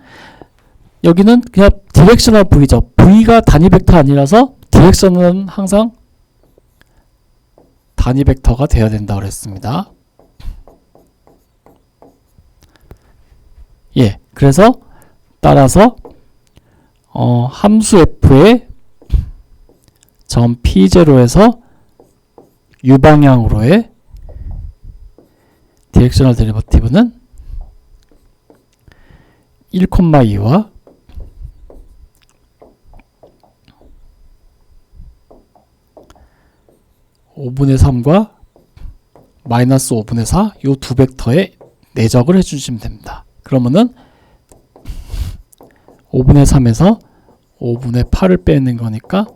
여기는 그냥 디렉셔널 v죠. V가 단위 벡터 아니라서 디렉션은 항상 단위 벡터가 되어야 된다고 그랬습니다. 예, 그래서 따라서 함수 f의 점 P0에서 u방향으로의 디렉셔널 데리버티브는 1,2와 5분의 3과 마이너스 5분의 4 요 두 벡터에 내적을 해주시면 됩니다. 그러면은 5분의 3에서 5분의 8을 빼는 거니까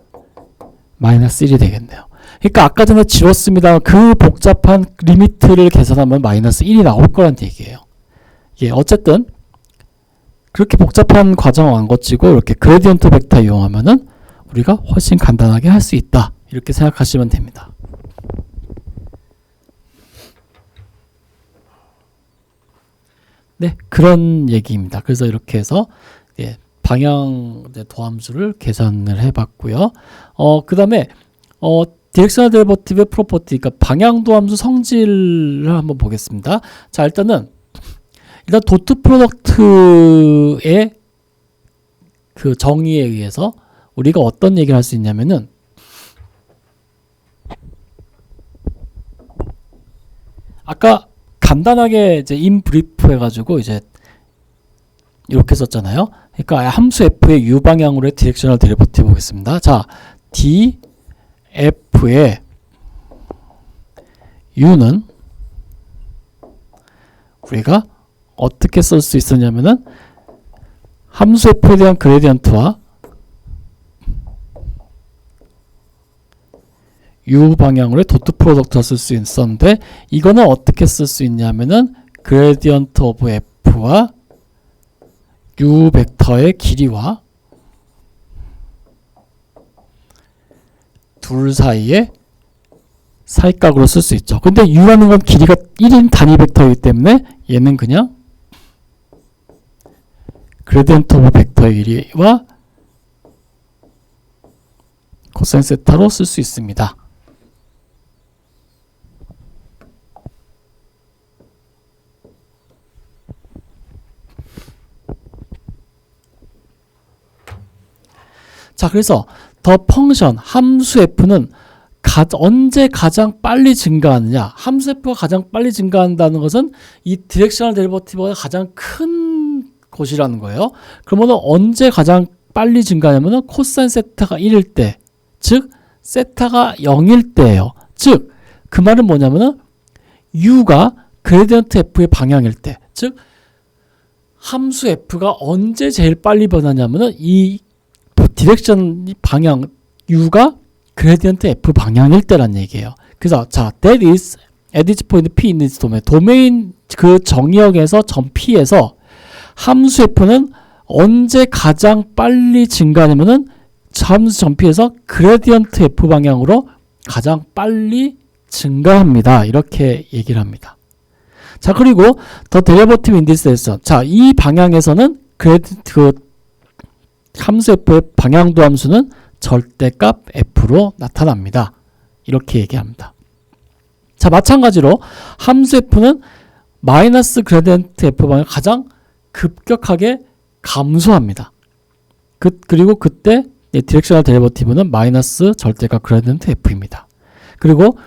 마이너스 1이 되겠네요. 그러니까 아까 전에 지웠습니다. 그 복잡한 리미트를 계산하면 마이너스 1이 나올 거란 얘기예요. 예, 어쨌든 그렇게 복잡한 과정을 안 거치고 이렇게 그레디언트 벡터 이용하면은 우리가 훨씬 간단하게 할 수 있다. 이렇게 생각하시면 됩니다. 네, 그런 얘기입니다. 그래서 이렇게 해서 예, 방향 도함수를 계산을 해봤고요. 그 다음에 디렉셔널 데리버티브의 프로퍼티, 그러니까 방향 도함수 성질을 한번 보겠습니다. 자, 일단 도트 프로덕트의 그 정의에 의해서 우리가 어떤 얘기를 할 수 있냐면은 아까 간단하게 이제 인브리프 해가지고 이제 이렇게 썼잖아요. 그러니까 함수 f의 u 방향으로의 디렉셔널 데리버티브 보겠습니다. 자, df의 u는 우리가 어떻게 쓸 수 있었냐면은 함수 f에 대한 그레디언트와 u 방향으로의 도트 프로덕트를 쓸 수 있었는데 이거는 어떻게 쓸 수 있냐면은 그레디언트 오브 f와 u 벡터의 길이와 둘 사이의 사이각으로 쓸 수 있죠. 근데 u라는 건 길이가 1인 단위 벡터이기 때문에 얘는 그냥 그레디언트 오브 벡터의 길이와 코사인 세타로 쓸 수 있습니다. 자, 그래서 더 펑션 함수 f는 언제 가장 빨리 증가하느냐, 함수 f가 가장 빨리 증가한다는 것은 이 디렉셔널 데리버티브가 가장 큰 곳이라는 거예요. 그러면 언제 가장 빨리 증가하냐면 코사인 세타가 1일 때, 즉 세타가 0일 때예요. 즉 그 말은 뭐냐면은 u가 그레디언트 f의 방향일 때, 즉 함수 f가 언제 제일 빨리 변하냐면은 이 디렉션 방향 u가 그레디언트 f 방향일 때란 얘기예요. 그래서 자, that is at each point p in this domain. 도메인 그 정의역에서 점 p에서 함수 f는 언제 가장 빨리 증가하냐면은 함수 점 p에서 그레디언트 f 방향으로 가장 빨리 증가합니다. 이렇게 얘기를 합니다. 자, 그리고 더 데리버티브 인디스에서 자, 이 방향에서는 함수 f의 방향도 함수는 절대값 f로 나타납니다. 이렇게 얘기합니다. 자, 마찬가지로 함수 f는 마이너스 그레디언트 f 방향 가장 급격하게 감소합니다. 그리고 그때 디렉셔널 데리버티브는 마이너스 절대값 그레디언트 f입니다. 그리고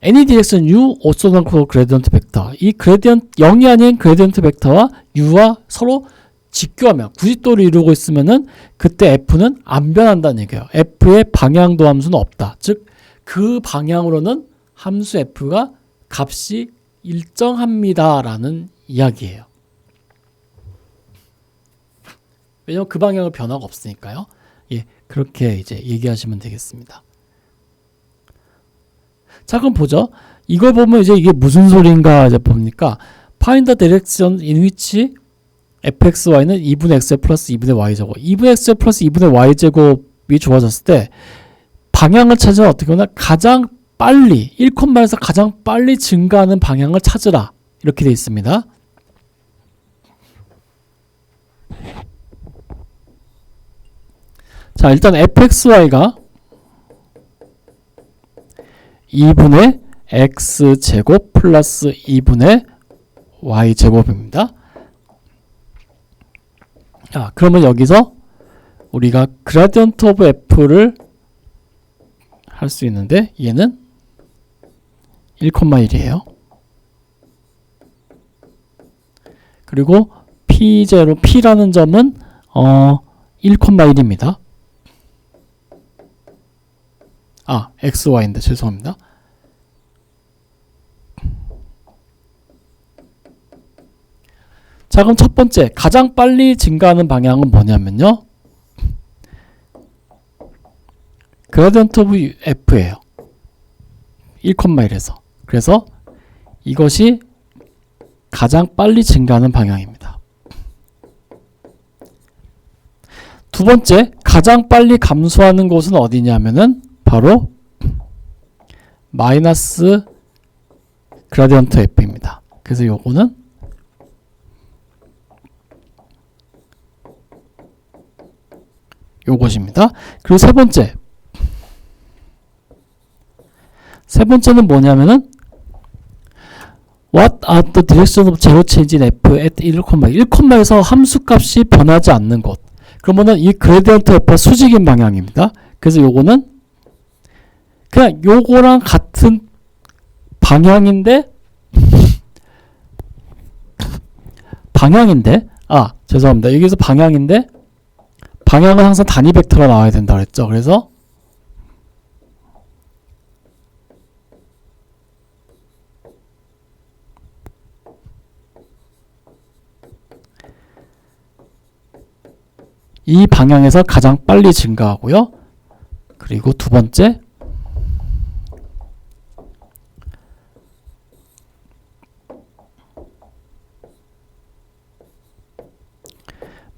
any direction u orthogonal gradient vector, 이 그레디언트 0이 아닌 그레디언트 벡터와 u와 서로 직교하면 구직도를 이루고 있으면은 그때 f는 안 변한다는 얘기예요. f의 방향도 함수는 없다. 즉 그 방향으로는 함수 f가 값이 일정합니다라는 이야기예요. 왜냐면 그 방향은 변화가 없으니까요. 예, 그렇게 이제 얘기하시면 되겠습니다. 자, 그럼 보죠. 이걸 보면 이제 이게 무슨 소리인가 이제 봅니까? Find the direction in which fxy는 2분의 x 플러스 2분의 y제곱, 2분의 x 플러스 2분의 y제곱이 주어졌을 때 방향을 찾으면 어떻게 보면 가장 빨리 1,에서 가장 빨리 증가하는 방향을 찾으라, 이렇게 되어 있습니다. 자, 일단 fxy가 2분의 x제곱 플러스 2분의 y제곱입니다. 자, 그러면 여기서 우리가 그라디언트 오브 f를 할 수 있는데 얘는 1,1이에요. 그리고 p0, p라는 점은 1,1입니다. 아, xy인데 죄송합니다. 자, 그럼 첫 번째 가장 빨리 증가하는 방향은 뭐냐면요, 그라디언트 오브 f예요. 1,1에서. 그래서 이것이 가장 빨리 증가하는 방향입니다. 두 번째, 가장 빨리 감소하는 곳은 어디냐면은 바로 마이너스 그라디언트 f입니다. 그래서 요거는 요것입니다. 그리고 세 번째는 뭐냐면은 What are the directions of zero change in f at 1,1에서 함수값이 변하지 않는 곳. 그러면은 이 그레디언트 f가 수직인 방향입니다. 그래서 요거는 그냥 요거랑 같은 방향인데 죄송합니다. 여기서 방향인데 방향은 항상 단위 벡터가 나와야 된다 그랬죠. 그래서 이 방향에서 가장 빨리 증가하고요. 그리고 두 번째,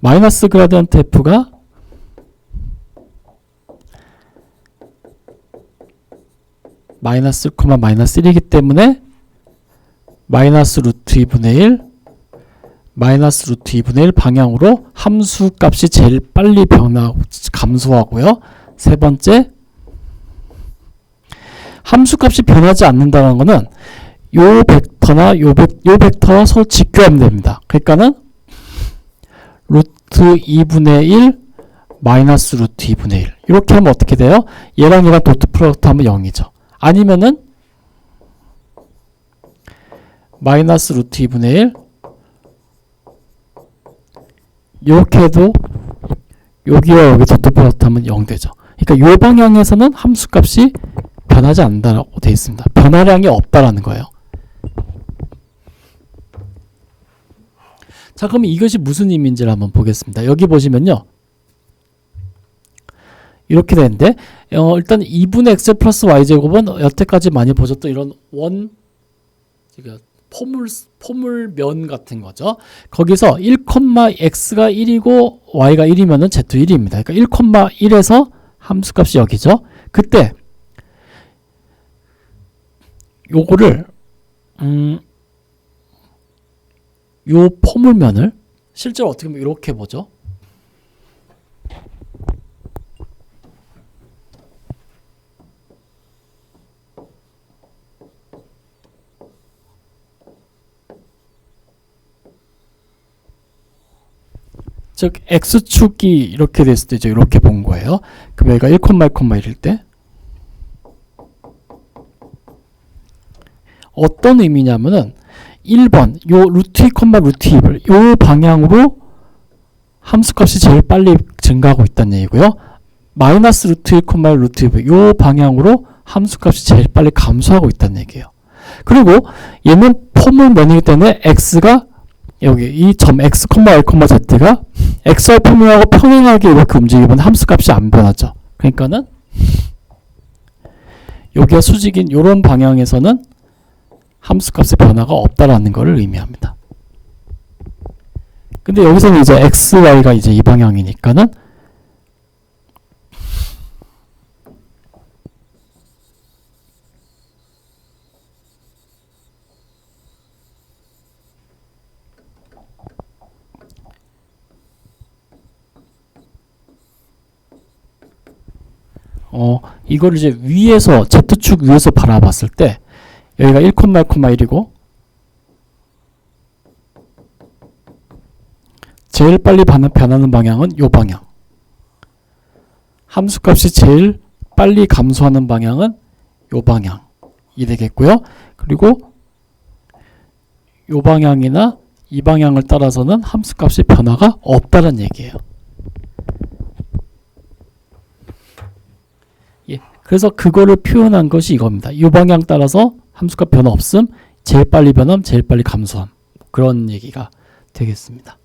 마이너스 그라디언트 f가 마이너스 1이기 때문에 마이너스 루트 2분의 1 마이너스 루트 2분의 1 방향으로 함수 값이 제일 빨리 감소하고요. 세 번째, 함수 값이 변하지 않는다는 거는 요 벡터나 요 벡터와 서로 직교하면 됩니다. 그러니까는 루트 2분의 1 마이너스 루트 2분의 1 이렇게 하면 어떻게 돼요? 얘랑 얘랑 도트 프로덕트 하면 0이죠. 아니면은 마이너스 루트 2분의 1 이렇게 해도 여기와 여기 도트 프로덕트 하면 0 되죠. 그러니까 이 방향에서는 함수값이 변하지 않는다고 되어 있습니다. 변화량이 없다라는 거예요. 자, 그럼 이것이 무슨 의미인지를 한번 보겠습니다. 여기 보시면요, 이렇게 되는데 일단 2분의 x 플러스 y제곱은 여태까지 많이 보셨던 이런 포물면 같은 거죠. 거기서 1,x가 1이고 y가 1이면은 z1입니다. 그러니까 1,1에서 함수값이 여기죠. 그때 요거를 요 포물면을 실제로 어떻게 보면 이렇게 보죠. 즉 x축이 이렇게 됐을 때 이제 이렇게 본 거예요. 그럼 여기가 1,1일 때 어떤 의미냐면은 1번 요 루트 2, 루트 2를 요 방향으로 함수값이 제일 빨리 증가하고 있다는 얘기고요. 마이너스 루트 1, 루트 2, 요 방향으로 함수값이 제일 빨리 감소하고 있다는 얘기예요. 그리고 얘는 포물면이기 때문에 x가 여기 이 점 x, y, z가 xy 포물하고 평행하게 이렇게 움직이면 함수값이 안 변하죠. 그러니까는 여기가 수직인 이런 방향에서는 함수값의 변화가 없다라는 것을 의미합니다. 근데 여기서는 이제 x, y가 이제 이 방향이니까는 이걸 이제 위에서 Z축 위에서 바라봤을 때 여기가 1,1이고 제일 빨리 변하는 방향은 요 방향. 함수값이 제일 빨리 감소하는 방향은 요 방향이 되겠고요. 그리고 요 방향이나 이 방향을 따라서는 함수값이 변화가 없다는 얘기예요. 예, 그래서 그거를 표현한 것이 이겁니다. 이 방향 따라서 함수값 변화 없음, 제일 빨리 변함, 제일 빨리 감소함. 그런 얘기가 되겠습니다.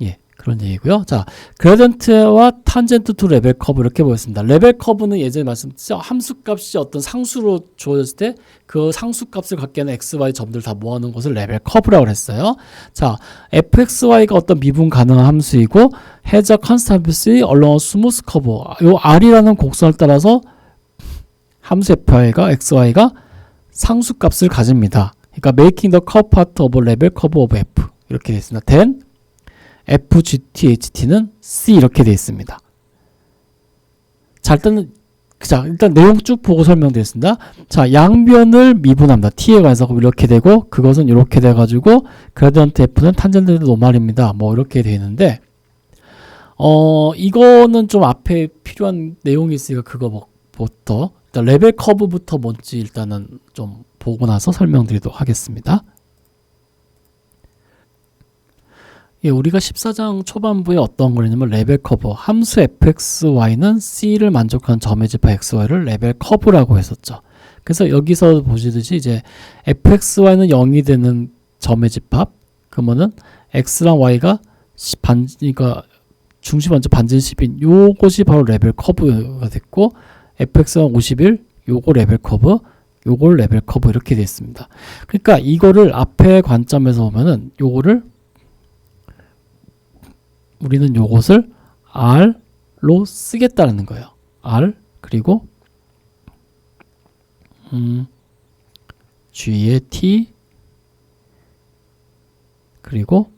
예, 그런 얘기고요. 자, 그레디언트와 탄젠트 투 레벨 커브 이렇게 보였습니다. 레벨 커브는 예전에 말씀드렸죠. 함수값이 어떤 상수로 주어졌을 때 그 상수값을 갖게 하는 x, y 점들 다 모아놓은 것을 레벨 커브라고 했어요. 자, fxy가 어떤 미분 가능한 함수이고 has a constantly along a smooth curve. 요 r이라는 곡선을 따라서 함수 fy가 xy가 상수값을 가집니다. 그러니까 making the curve part of a level curve of f 이렇게 되어 있습니다. then FGTHT는 C 이렇게 되어 있습니다. 자, 일단 내용 쭉 보고 설명드리겠습니다. 자, 양변을 미분합니다. T에 관해서 이렇게 되고 그것은 이렇게 돼가지고 그레디언트 F는 탄젠트 노말입니다. 뭐 이렇게 되어 있는데 이거는 좀 앞에 필요한 내용이 있으니까 그거부터 일단 레벨 커브부터 뭔지 일단은 좀 보고 나서 설명드리도록 하겠습니다. 예, 우리가 14장 초반부에 어떤 거냐면 레벨 커브, 함수 fxy는 c를 만족하는 점의 집합 xy를 레벨 커브라고 했었죠. 그래서 여기서 보시듯이 이제 fxy는 0이 되는 점의 집합, 그러면은 x랑 y가 그러니까 중심 완전 반진 10인 요것이 바로 레벨 커브가 됐고 fx가 51, 요거 레벨 커브, 요걸 레벨 커브 이렇게 되어 있습니다. 그러니까 이거를 앞에 관점에서 보면은 요거를 우리는 요것을 R로 쓰겠다는 거예요. R 그리고 G의 T 그리고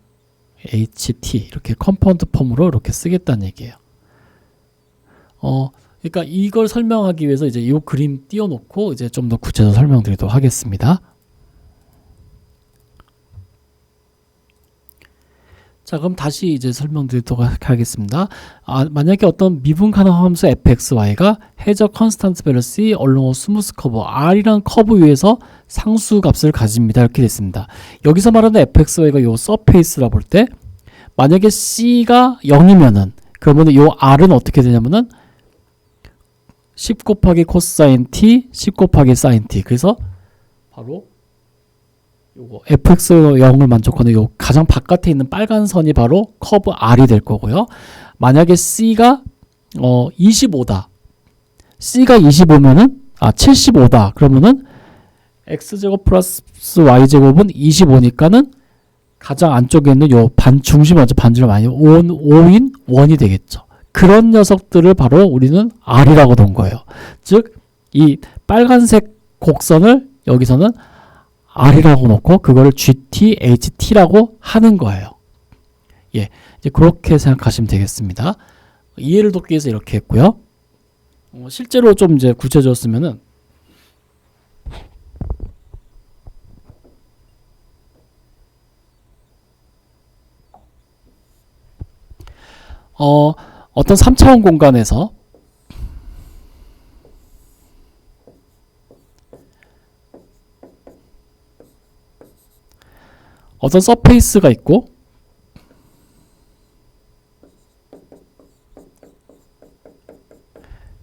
HT 이렇게 컴파운드 폼으로 이렇게 쓰겠다는 얘기예요. 그러니까 이걸 설명하기 위해서 이제 이 그림 띄워놓고 이제 좀 더 구체적으로 설명드리도록 하겠습니다. 자, 그럼 다시 이제 설명드리도록 하겠습니다. 만약에 어떤 미분 가능한 함수 fxy가 has a constant velocity along a smooth curve, r이라는 커브 위에서 상수 값을 가집니다. 이렇게 됐습니다. 여기서 말하는 fxy가 요 서페이스라 볼 때 만약에 c가 0이면은 그러면 요 r은 어떻게 되냐면은 10 곱하기 코사인 t, 10 곱하기 사인 t. 그래서 바로 요거 fx 0을 만족하는 요 가장 바깥에 있는 빨간 선이 바로 커브 r이 될 거고요. 만약에 c가 25다. c가 25면은 75다. 그러면은 x제곱 플러스 y제곱은 25니까는 가장 안쪽에 있는 요 중심 완전 반지름 아니면 5인 1이 되겠죠. 그런 녀석들을 바로 우리는 r이라고 본 거예요. 즉 이 빨간색 곡선을 여기서는 R이라고 놓고 그거를 GT, HT라고 하는 거예요. 예, 이제 그렇게 생각하시면 되겠습니다. 이해를 돕기 위해서 이렇게 했고요. 실제로 좀 이제 구체적으로 쓰면은 어떤 3차원 공간에서 어떤 서페이스가 있고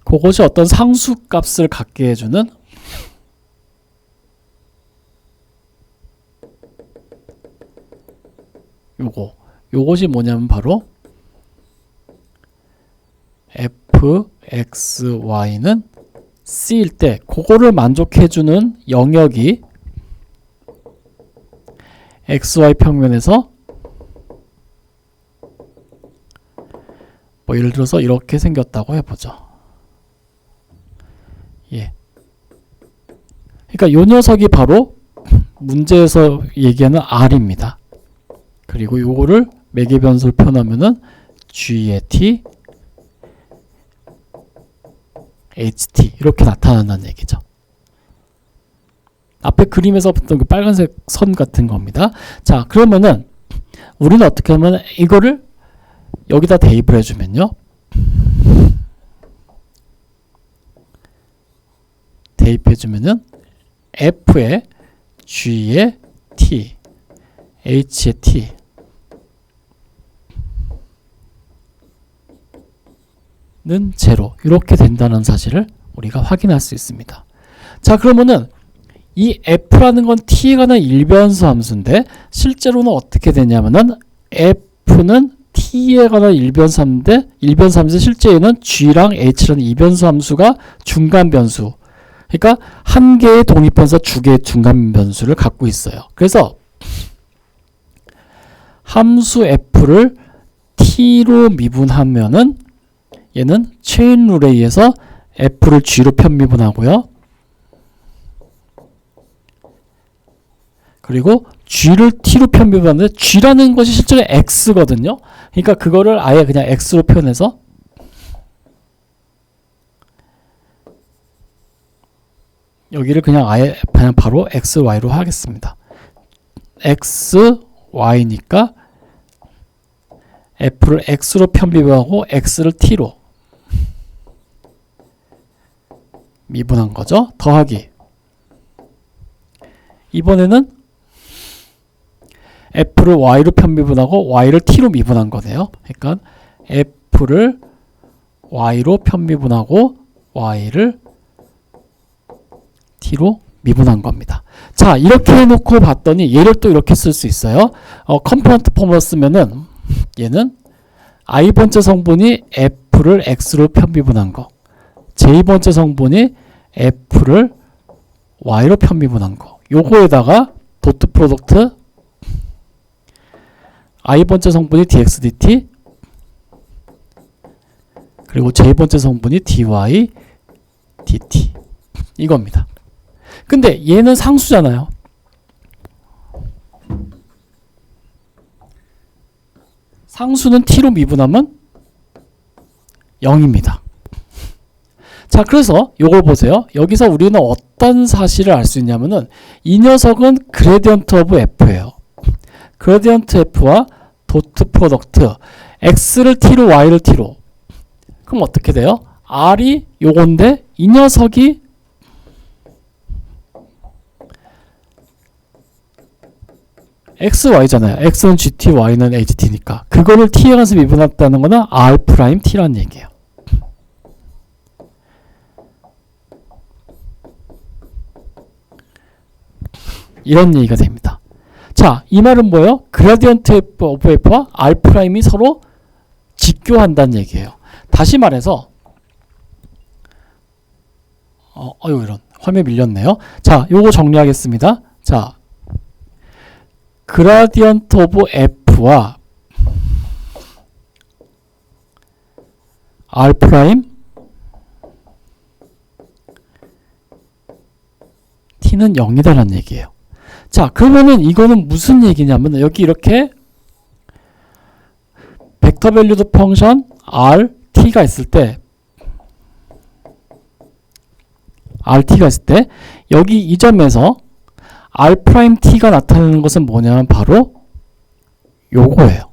그것이 어떤 상수값을 갖게 해주는 요것이 뭐냐면 바로 fxy는 c일 때 그거를 만족해주는 영역이 xy 평면에서 뭐 예를 들어서 이렇게 생겼다고 해보죠. 예. 그러니까 요 녀석이 바로 문제에서 얘기하는 r입니다. 그리고 요거를 매개변수를 표현하면은 g의 t, ht 이렇게 나타난다는 얘기죠. 앞에 그림에서 봤던 그 빨간색 선 같은 겁니다. 자, 그러면은 우리는 어떻게 하면 이거를 여기다 대입을 해주면요. 대입해주면은 f에 g에 t, h에 t 는 제로 이렇게 된다는 사실을 우리가 확인할 수 있습니다. 자, 그러면은 이 f라는 건 t에 관한 일변수 함수인데 실제로는 어떻게 되냐면은 f는 t에 관한 일변수 함수인데 일변수 함수 실제에는 g랑 h라는 이변수 함수가 중간 변수, 그러니까 한 개의 독립변수와 두 개의 중간 변수를 갖고 있어요. 그래서 함수 f를 t로 미분하면은 얘는 체인 룰에 의해서 f를 g로 편미분하고요. 그리고 g를 t로 편미분하는데 g라는 것이 실제로 x거든요. 그러니까 그거를 아예 그냥 x로 표현해서 여기를 그냥 아예 그냥 바로 xy로 하겠습니다. xy니까 f를 x로 편미분하고 x를 t로 미분한 거죠. 더하기 이번에는 f를 y로 편미분하고 y를 t로 미분한 거네요. 그러니까 f를 y로 편미분하고 y를 t로 미분한 겁니다. 자, 이렇게 해놓고 봤더니 얘를 또 이렇게 쓸 수 있어요. 컴포넌트 폼으로 쓰면은 얘는 i번째 성분이 f를 x로 편미분한 거, j번째 성분이 f를 y로 편미분한 거, 요거에다가 도트 프로덕트 i번째 성분이 dx dt 그리고 j번째 성분이 dy dt 이겁니다. 근데 얘는 상수잖아요. 상수는 t로 미분하면 0입니다. 자, 그래서 요걸 보세요. 여기서 우리는 어떤 사실을 알 수 있냐면은 이 녀석은 그레디언트 오브 f예요. 그레디언트 f와 도트 프로덕트 x를 t로 y를 t로. 그럼 어떻게 돼요? r이 요건데 이 녀석이 xy잖아요. x는 gt, y는 ht니까 그거를 t에 관해서 미분했다는 거는 r't라는 얘기예요. 이런 얘기가 됩니다. 자, 이 말은 뭐예요? 그라디언트 오브 f와 r'이 서로 직교한다는 얘기예요. 다시 말해서 이런 화면 밀렸네요. 자, 요거 정리하겠습니다. 자, 그라디언트 오브 f와 r' t는 0이다라는 얘기예요. 자, 그러면은 이거는 무슨 얘기냐면 여기 이렇게 벡터 밸류드 펑션 rt가 있을 때 여기 이 점에서 r't가 나타나는 것은 뭐냐면 바로 요거예요.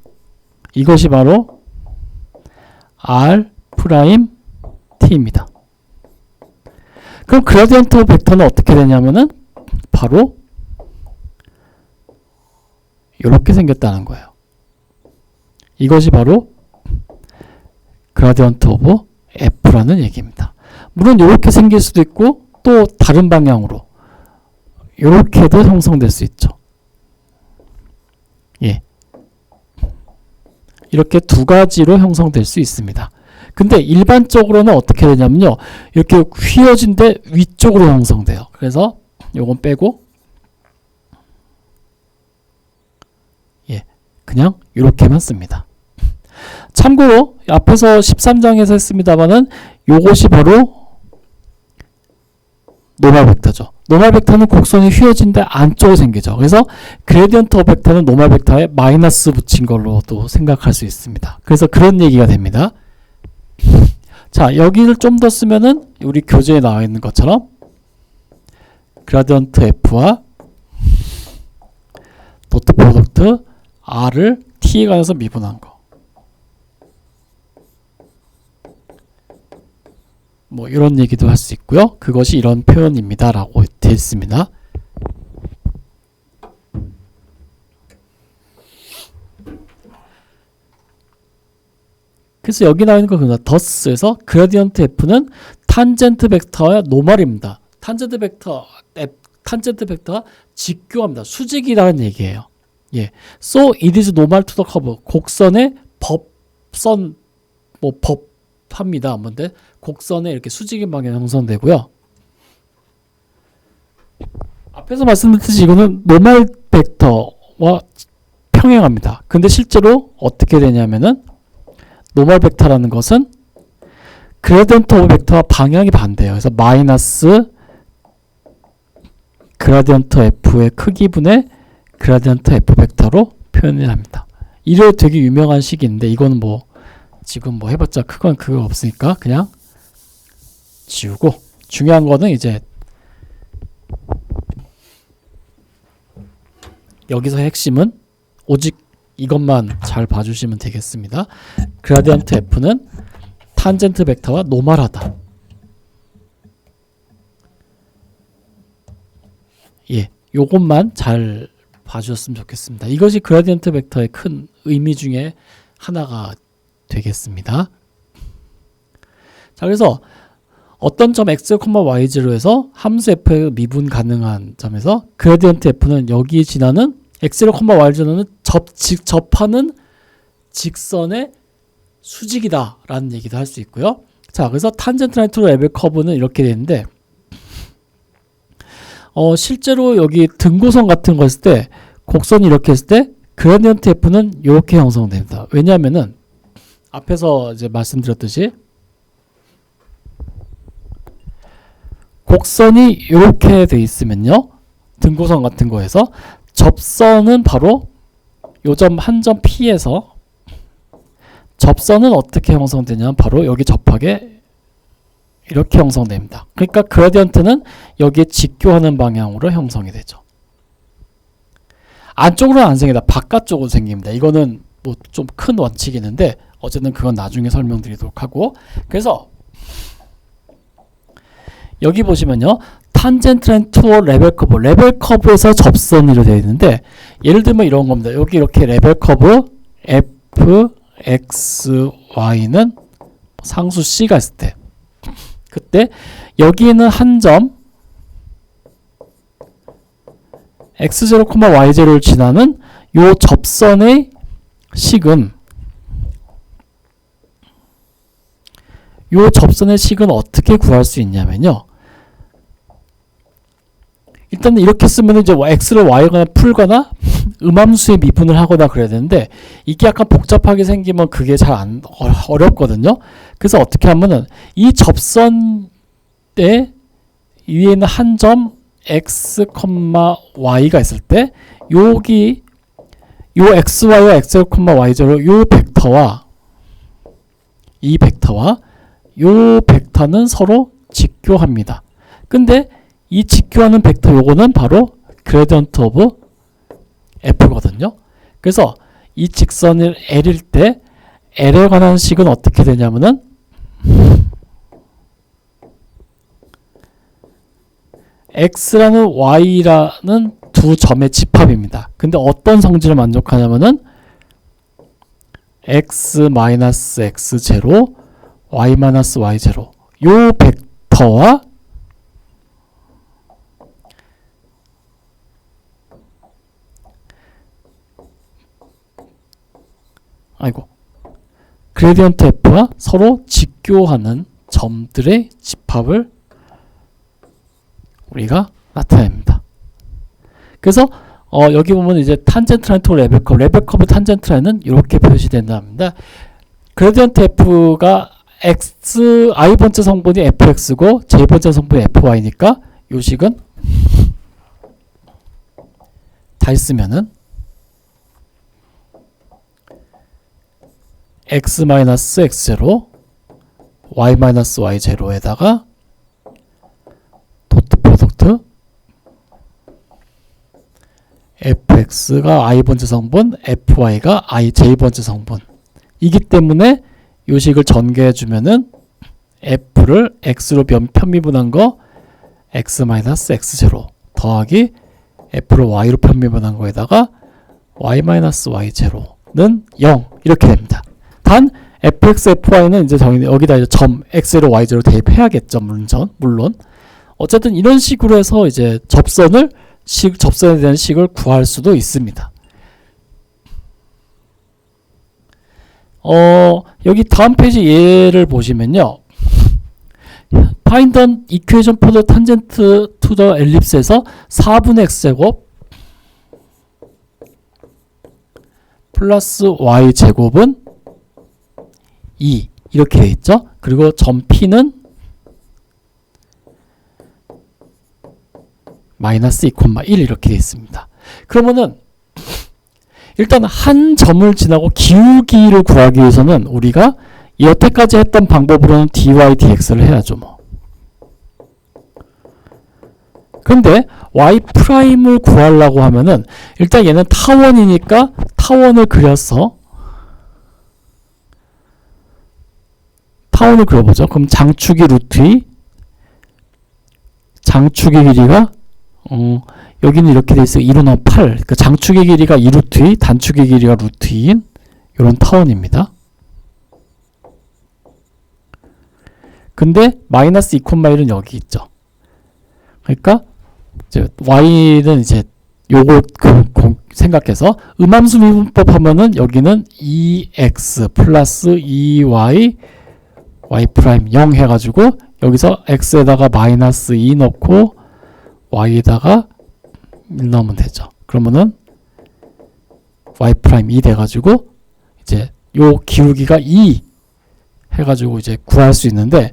이것이 바로 r't입니다. 그럼 그라디언트 벡터는 어떻게 되냐면은 바로 이렇게 생겼다는 거예요. 이것이 바로 그라디언트 오브 f라는 얘기입니다. 물론 이렇게 생길 수도 있고 또 다른 방향으로 이렇게도 형성될 수 있죠. 예, 이렇게 두 가지로 형성될 수 있습니다. 근데 일반적으로는 어떻게 되냐면요, 이렇게 휘어진데 위쪽으로 형성돼요. 그래서 요건 빼고 그냥 이렇게만 씁니다. 참고로 앞에서 13장에서 했습니다만은 요것이 바로 노멀 벡터죠. 노멀 벡터는 곡선이 휘어진데 안쪽으로 생기죠. 그래서 그레디언트 벡터는 노멀 벡터에 마이너스 붙인 걸로도 생각할 수 있습니다. 그래서 그런 얘기가 됩니다. 자, 여기를 좀 더 쓰면은 우리 교재에 나와 있는 것처럼 그라디언트 F와 도트 프로덕트 R을 T에 관해서 미분한 거. 뭐 이런 얘기도 할 수 있고요. 그것이 이런 표현입니다 라고 되어 있습니다. 그래서 여기 나와 있는 거 그겁니다. 더스에서 그라디언트 F는 탄젠트 벡터와 노멀입니다. 탄젠트 벡터와 직교합니다. 수직이라는 얘기예요. 예. So it is normal to the curve. 곡선의 법선 뭐 법합니다. 뭔데? 곡선에 이렇게 수직인 방향 형성되고요. 앞에서 말씀드렸듯이 이거는 노멀 벡터와 평행합니다. 근데 실제로 어떻게 되냐면은 노멀 벡터라는 것은 그라디언트 오브 벡터와 방향이 반대예요. 그래서 마이너스 그라디언트 F의 크기분의 그라디언트 F 벡터로 표현을 합니다. 이래 되게 유명한 식인데 이거는 뭐 지금 뭐 해봤자 그건 그거 없으니까 그냥 지우고, 중요한 거는 이제 여기서 핵심은 오직 이것만 잘 봐주시면 되겠습니다. 그라디언트 F는 탄젠트 벡터와 노멀하다. 예, 요것만 잘 봐주셨으면 좋겠습니다. 이것이 그라디언트 벡터의 큰 의미 중에 하나가 되겠습니다. 자, 그래서 어떤 점 x, y0에서 함수 f의 미분 가능한 점에서 그라디언트 f는 여기 지나는 x, y0는 접하는 직선의 수직이다 라는 얘기도 할 수 있고요. 자, 그래서 탄젠트 라인 투 레벨 커브는 이렇게 되는데 실제로 여기 등고선 같은 거 했을 때 곡선이 이렇게 했을 때 그라디언트 f는 이렇게 형성됩니다. 왜냐하면은 앞에서 이제 말씀드렸듯이 곡선이 이렇게 돼 있으면요, 등고선 같은 거에서 접선은 바로 요 점 한 점 P에서 접선은 어떻게 형성되냐면 바로 여기 접하게 이렇게 형성됩니다. 그러니까 그라디언트는 여기에 직교하는 방향으로 형성이 되죠. 안쪽으로는 안 생깁니다. 바깥쪽으로 생깁니다. 이거는 뭐 좀 큰 원칙이 있는데 어쨌든 그건 나중에 설명드리도록 하고, 그래서 여기 보시면요, 탄젠트 라인 투어 레벨 커브, 레벨 커브에서 접선으로 되어 있는데 예를 들면 이런 겁니다. 여기 이렇게 레벨 커브 f, x, y는 상수 c가 있을 때, 그때 여기는 한 점 x0, y0를 지나는 요 접선의 식은, 요 접선의 식은 어떻게 구할 수 있냐면요, 일단 이렇게 쓰면 이제 x를 y거나 풀거나 음함수에 미분을 하거나 그래야 되는데 이게 약간 복잡하게 생기면 그게 잘 어렵거든요. 그래서 어떻게 하면은 이 접선의 위에는 한 점 x, y가 있을 때 여기 요 xy와 x0, y0 요 벡터와 이 벡터와 요 벡터는 서로 직교합니다. 근데 이 직교하는 벡터 요거는 바로 그레디언트 오브 f거든요. 그래서 이 직선을 l일 때 l에 관한 식은 어떻게 되냐면은 x라는 y라는 두 점의 집합입니다. 근데 어떤 성질을 만족하냐면은 x-x0, y-y0 요 벡터와 그레디언트 f와 서로 직교하는 점들의 집합을 우리가 나타냅니다. 그래서 여기 보면 이제 탄젠트 라인 투 레벨 커브, 레벨 커브 탄젠트 라인은 이렇게 표시된답니다. 그레디언트 f가 x, i번째 성분이 fx고 j번째 성분이 fy니까 요 식은 다 있으면은 x-x0, y-y0에다가 도트 프로덕트 fx가 i번째 성분, fy가 j번째 성분 이기 때문에 이 식을 전개해 주면은 f를 x로 편미분한 거 x-x0 더하기 f를 y로 편미분한 거에다가 y-y0는 0 이렇게 됩니다. 단 fx, fy는 이제 여기다 이제 점 x0, y0 대입해야겠죠. 물론 어쨌든 이런 식으로 해서 이제 접선에 대한 식을 구할 수도 있습니다. 여기 다음 페이지 예를 보시면요. Find an equation for the tangent to the ellipse에서 4분의 x제곱 플러스 y제곱은 2 이렇게 돼 있죠. 그리고 점 P는 마이너스 2,1 이렇게 돼 있습니다. 그러면은 일단 한 점을 지나고 기울기를 구하기 위해서는 우리가 여태까지 했던 방법으로는 dy, dx를 해야죠. 뭐. 그런데 y'을 구하려고 하면은 일단 얘는 타원이니까 타원을 그려서 타원을 그려보죠. 그럼 장축이 루트 2, 장축의 길이가 여기는 이렇게 돼 있어요. 2로 나면 8. 그러니까 장축의 길이가 2루트 2, 단축의 길이가 루트 2인 이런 타원입니다. 근데 마이너스 2,1은 여기 있죠. 그러니까 이제 y는 이제 요거 생각해서 음함수 미분법 하면은 여기는 2x 플러스 2y y 프라임 0 해가지고 여기서 x에다가 마이너스 2 넣고 y에다가 1 넣으면 되죠. 그러면은 y 프라임 2 돼가지고 이제 요 기울기가 2 해가지고 이제 구할 수 있는데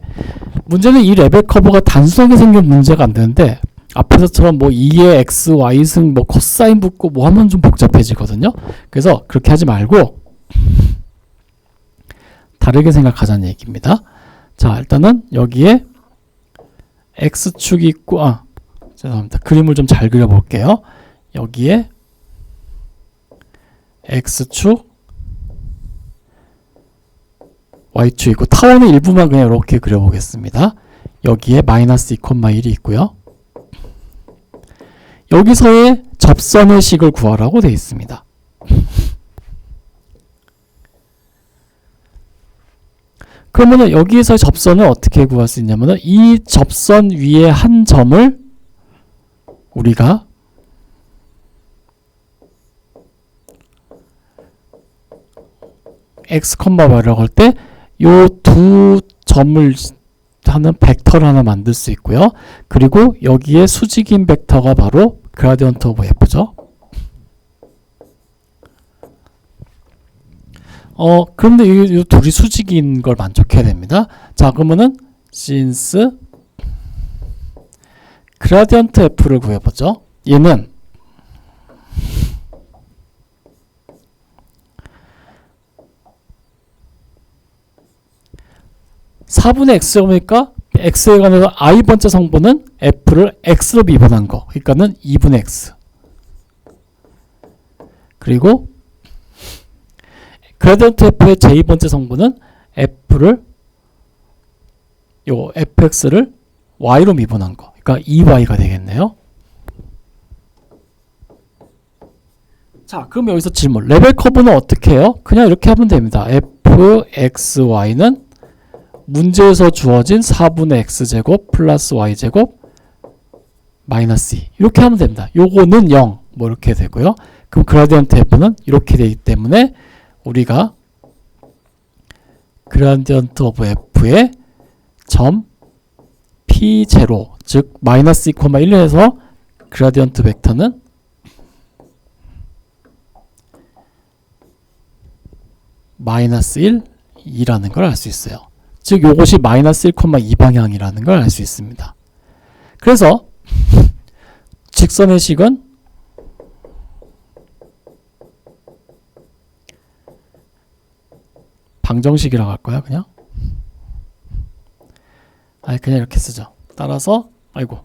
문제는 이 레벨 커브가 단순하게 생긴 문제가 안 되는데 앞에서처럼 뭐 2의 x, y승 뭐 코사인 붙고 뭐 하면 좀 복잡해지거든요. 그래서 그렇게 하지 말고 다르게 생각하자는 얘기입니다. 자, 일단은 여기에 x축이 있고 죄송합니다. 그림을 좀 잘 그려볼게요. 여기에 x축 y축 있고 타원의 일부만 그냥 이렇게 그려보겠습니다. 여기에 마이너스 2,1이 있고요. 여기서의 접선의 식을 구하라고 되어 있습니다. 그러면 여기에서 접선을 어떻게 구할 수 있냐면 이 접선 위에 한 점을 우리가 x, y라고 할 때 요 두 점을 하는 벡터를 하나 만들 수 있고요. 그리고 여기에 수직인 벡터가 바로 그라디언트 오브 f죠. 그런데 이 둘이 수직인 걸 만족해야 됩니다. 자, 그러면은 since 그라디언트 f를 구해보죠. 얘는 (4분의 x제곱이니까) x에 관해서 i번째 성분은 f를 x로 미분한 거. 그러니까는 2분의 x. 그리고 그라디언트 f의 j번째 성분은 f를 요 fx를 y로 미분한 거. 그러니까 2y가 되겠네요. 자, 그럼 여기서 질문. 레벨 커브는 어떻게 해요? 그냥 이렇게 하면 됩니다. fxy는 문제에서 주어진 4분의 x제곱 플러스 y제곱 마이너스 2 이렇게 하면 됩니다. 요거는 0 뭐 이렇게 되고요. 그럼 그라디언트 f는 이렇게 되기 때문에 우리가 그라디언트 오브 f의 점 p0 즉 마이너스 2,1에서 그라디언트 벡터는 마이너스 1, 2라는 걸 알 수 있어요. 즉 요것이 마이너스 1,2 방향이라는 걸 알 수 있습니다. 그래서 직선의 식은 방정식이라고 할까요? 그냥 아니 그냥 이렇게 쓰죠. 따라서 아이고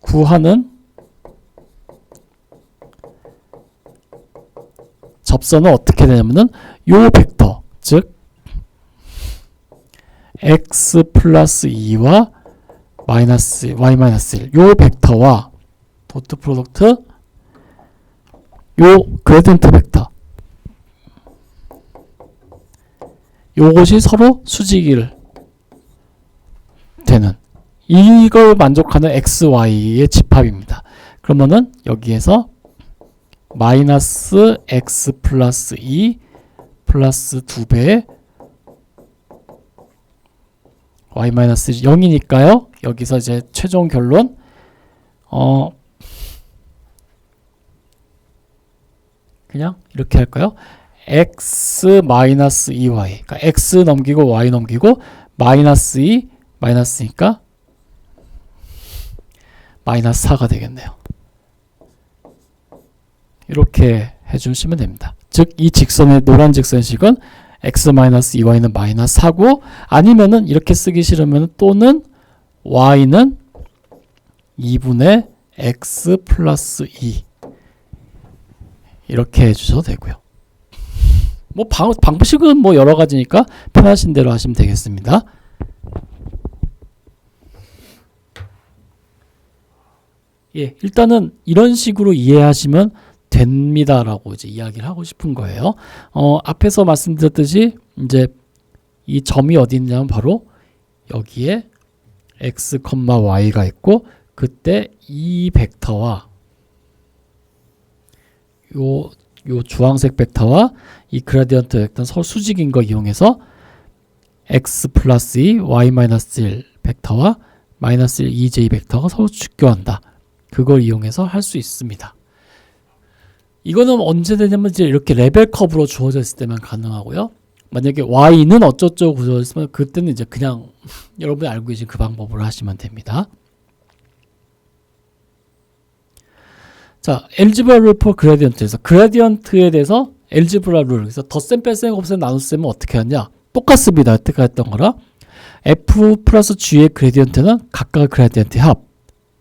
구하는 접선은 어떻게 되냐면은 요 벡터 즉 x 플러스 2와 마이너스 y 마이너스 1 요 벡터와 도트 프로덕트 요 그레디언트 벡터 요것이 서로 수직일 되는 이걸 만족하는 x, y의 집합입니다. 그러면은 여기에서 마이너스 x 플러스 2 플러스 2배의 y 마이너스 0이니까요. 여기서 이제 최종 결론 그냥 이렇게 할까요? x 마이너스 2y 그러니까 x 넘기고 y 넘기고 마이너스 2 마이너스니까 마이너스 4가 되겠네요. 이렇게 해주시면 됩니다. 즉 이 직선의 노란 직선식은 x 마이너스 2y는 마이너스 4고 아니면은 이렇게 쓰기 싫으면 또는 y는 2분의 x 플러스 2 이렇게 해주셔도 되고요. 뭐 방식은 뭐 여러 가지니까 편하신 대로 하시면 되겠습니다. 예, 일단은 이런 식으로 이해하시면 됩니다라고 이제 이야기를 하고 싶은 거예요. 앞에서 말씀드렸듯이 이제 이 점이 어디 있냐면 바로 여기에 x, y가 있고 그때 이 벡터와 요 주황색 벡터와 이 그라디언트 벡터는 서로 수직인 거 이용해서 x 플러스 2, y 마이너스 1 벡터와 마이너스 1, 2j 벡터가 서로 직교한다. 그걸 이용해서 할 수 있습니다. 이거는 언제 되냐면 이제 이렇게 레벨 커브로 주어져 있을 때만 가능하고요. 만약에 y는 어쩌고저쩌고 주어져 있으면 그때는 이제 그냥 여러분이 알고 계신 그 방법으로 하시면 됩니다. 자, 엘지브라 룰 포 그레디언트에서 그레디언트에 대해서 엘지브라 룰 그래서 덧셈 뺄셈 곱셈 나눗셈은 어떻게 하냐? 똑같습니다. 여태까지 했던 거랑 f 플러스 g의 그레디언트는 각각의 그레디언트의 합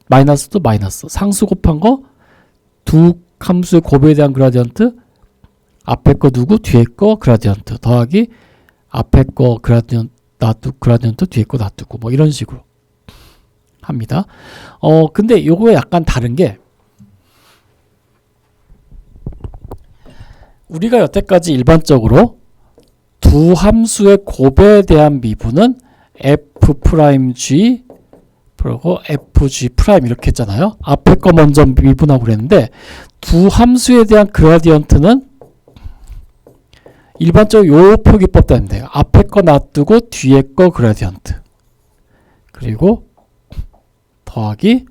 마이너스도 마이너스 상수 곱한 거 두 함수의 곱에 대한 그라디언트 앞에 거 누구 뒤에 거 그라디언트 더하기 앞에 거 그라디언트 놔두고 그라디언트 뒤에 거 놔두고 뭐 이런 식으로 합니다. 근데 요거에 약간 다른 게 우리가 여태까지 일반적으로 두 함수의 곱에 대한 미분은 f'g 그리고 fg' 이렇게 했잖아요. 앞에 거 먼저 미분하고 그랬는데 두 함수에 대한 그라디언트는 일반적으로 요 표기법 따르면 돼요. 앞에 거 놔두고 뒤에 거 그라디언트 그리고 더하기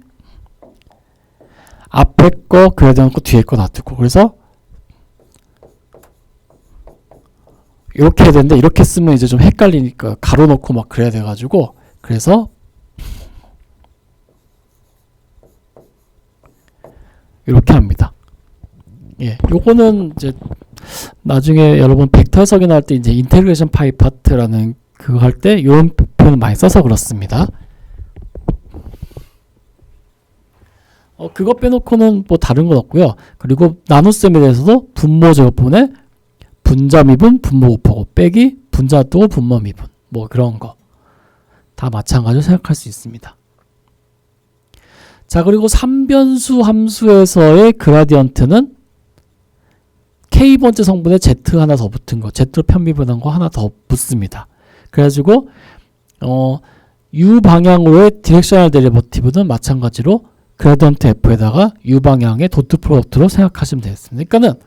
앞에 거 그라디언트 뒤에 거 놔두고 그래서 이렇게 해야 되는데 이렇게 쓰면 이제 좀 헷갈리니까 가로 넣고 막 그래야 돼가지고 그래서 이렇게 합니다. 예, 요거는 이제 나중에 여러분 벡터 해석이나 할 때 이제 인테그레이션 파이 파트라는 그거 할 때 이런 표현을 많이 써서 그렇습니다. 그거 빼놓고는 뭐 다른 건 없고요. 그리고 나눗셈에 대해서도 분모 제곱분의 분자 미분, 분모 곱하고 빼기 분자 또 분모 미분 뭐 그런 거 다 마찬가지로 생각할 수 있습니다. 자, 그리고 3변수 함수에서의 그라디언트는 k번째 성분에 z 하나 더 붙은 거, z로 편미분한 거 하나 더 붙습니다. 그래가지고 u 방향으로의 디렉셔널 데리버티브는 마찬가지로 그라디언트 f에다가 u 방향의 도트 프로덕트로 생각하시면 되겠습니다. 그러니까는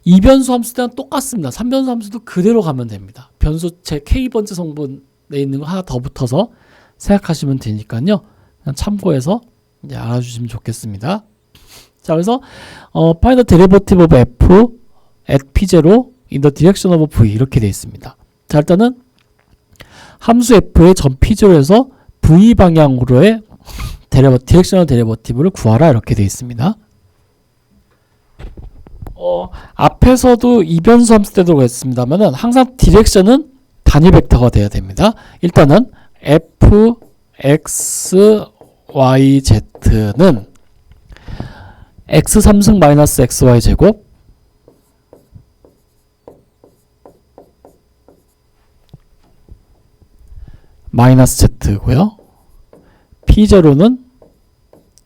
2변수 함수 때랑 똑같습니다. 3변수 함수도 그대로 가면 됩니다. 변수체 k번째 성분에 있는 거 하나 더 붙어서 생각하시면 되니까요. 그냥 참고해서 이제 알아주시면 좋겠습니다. 자, 그래서 find the derivative of f at p0 in the direction of v 이렇게 되어 있습니다. 자, 일단은 함수 f의 점 p0에서 v 방향으로의 디렉셔널 데리버티브를 구하라 이렇게 되어 있습니다. 앞에서도 이변수 함수 때도 그랬습니다만은 항상 디렉션은 단위 벡터가 돼야 됩니다. 일단은 f, x, y, z는 x 3승 마이너스 xy 제곱 마이너스 z고요. p0는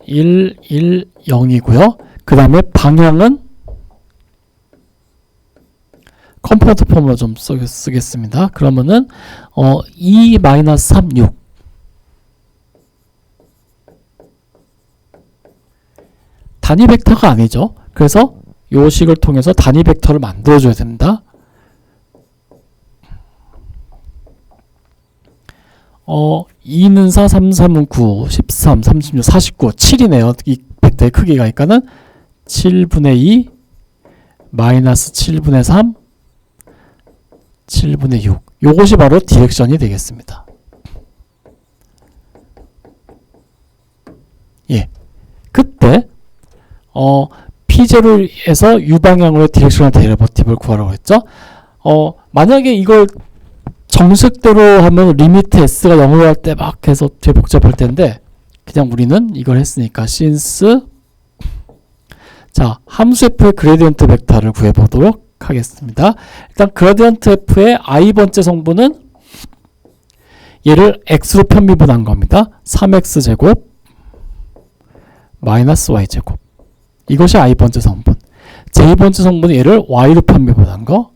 1, 1, 0이고요. 그 다음에 방향은 컴포넌트 폼으로 좀 쓰겠습니다. 그러면은 2, 마이너스 3, 6 단위 벡터가 아니죠. 그래서 요 식을 통해서 단위 벡터를 만들어줘야 됩니다. 2는 4, 3, 3은 9, 13, 36, 49, 7이네요. 이 벡터의 크기가. 그러니까는 7분의 2, 마이너스 7분의 3, 7분의 6. 요것이 바로 디렉션이 되겠습니다. 예. 그때, P0에서 U 방향으로 디렉셔널 데리버티브를 구하라고 했죠. 만약에 이걸 정식대로 하면 리미트 s가 0으로 할 때 막 해서 되게 복잡할 텐데, 그냥 우리는 이걸 했으니까 since 자, 함수 f의 그레디언트 벡터를 구해보도록 하겠습니다. 일단 그레디언트 f의 i번째 성분은 얘를 x로 편미분한 겁니다. 3x 제곱 마이너스 y 제곱. 이것이 i번째 성분. j번째 성분은 얘를 y로 편미분한 거.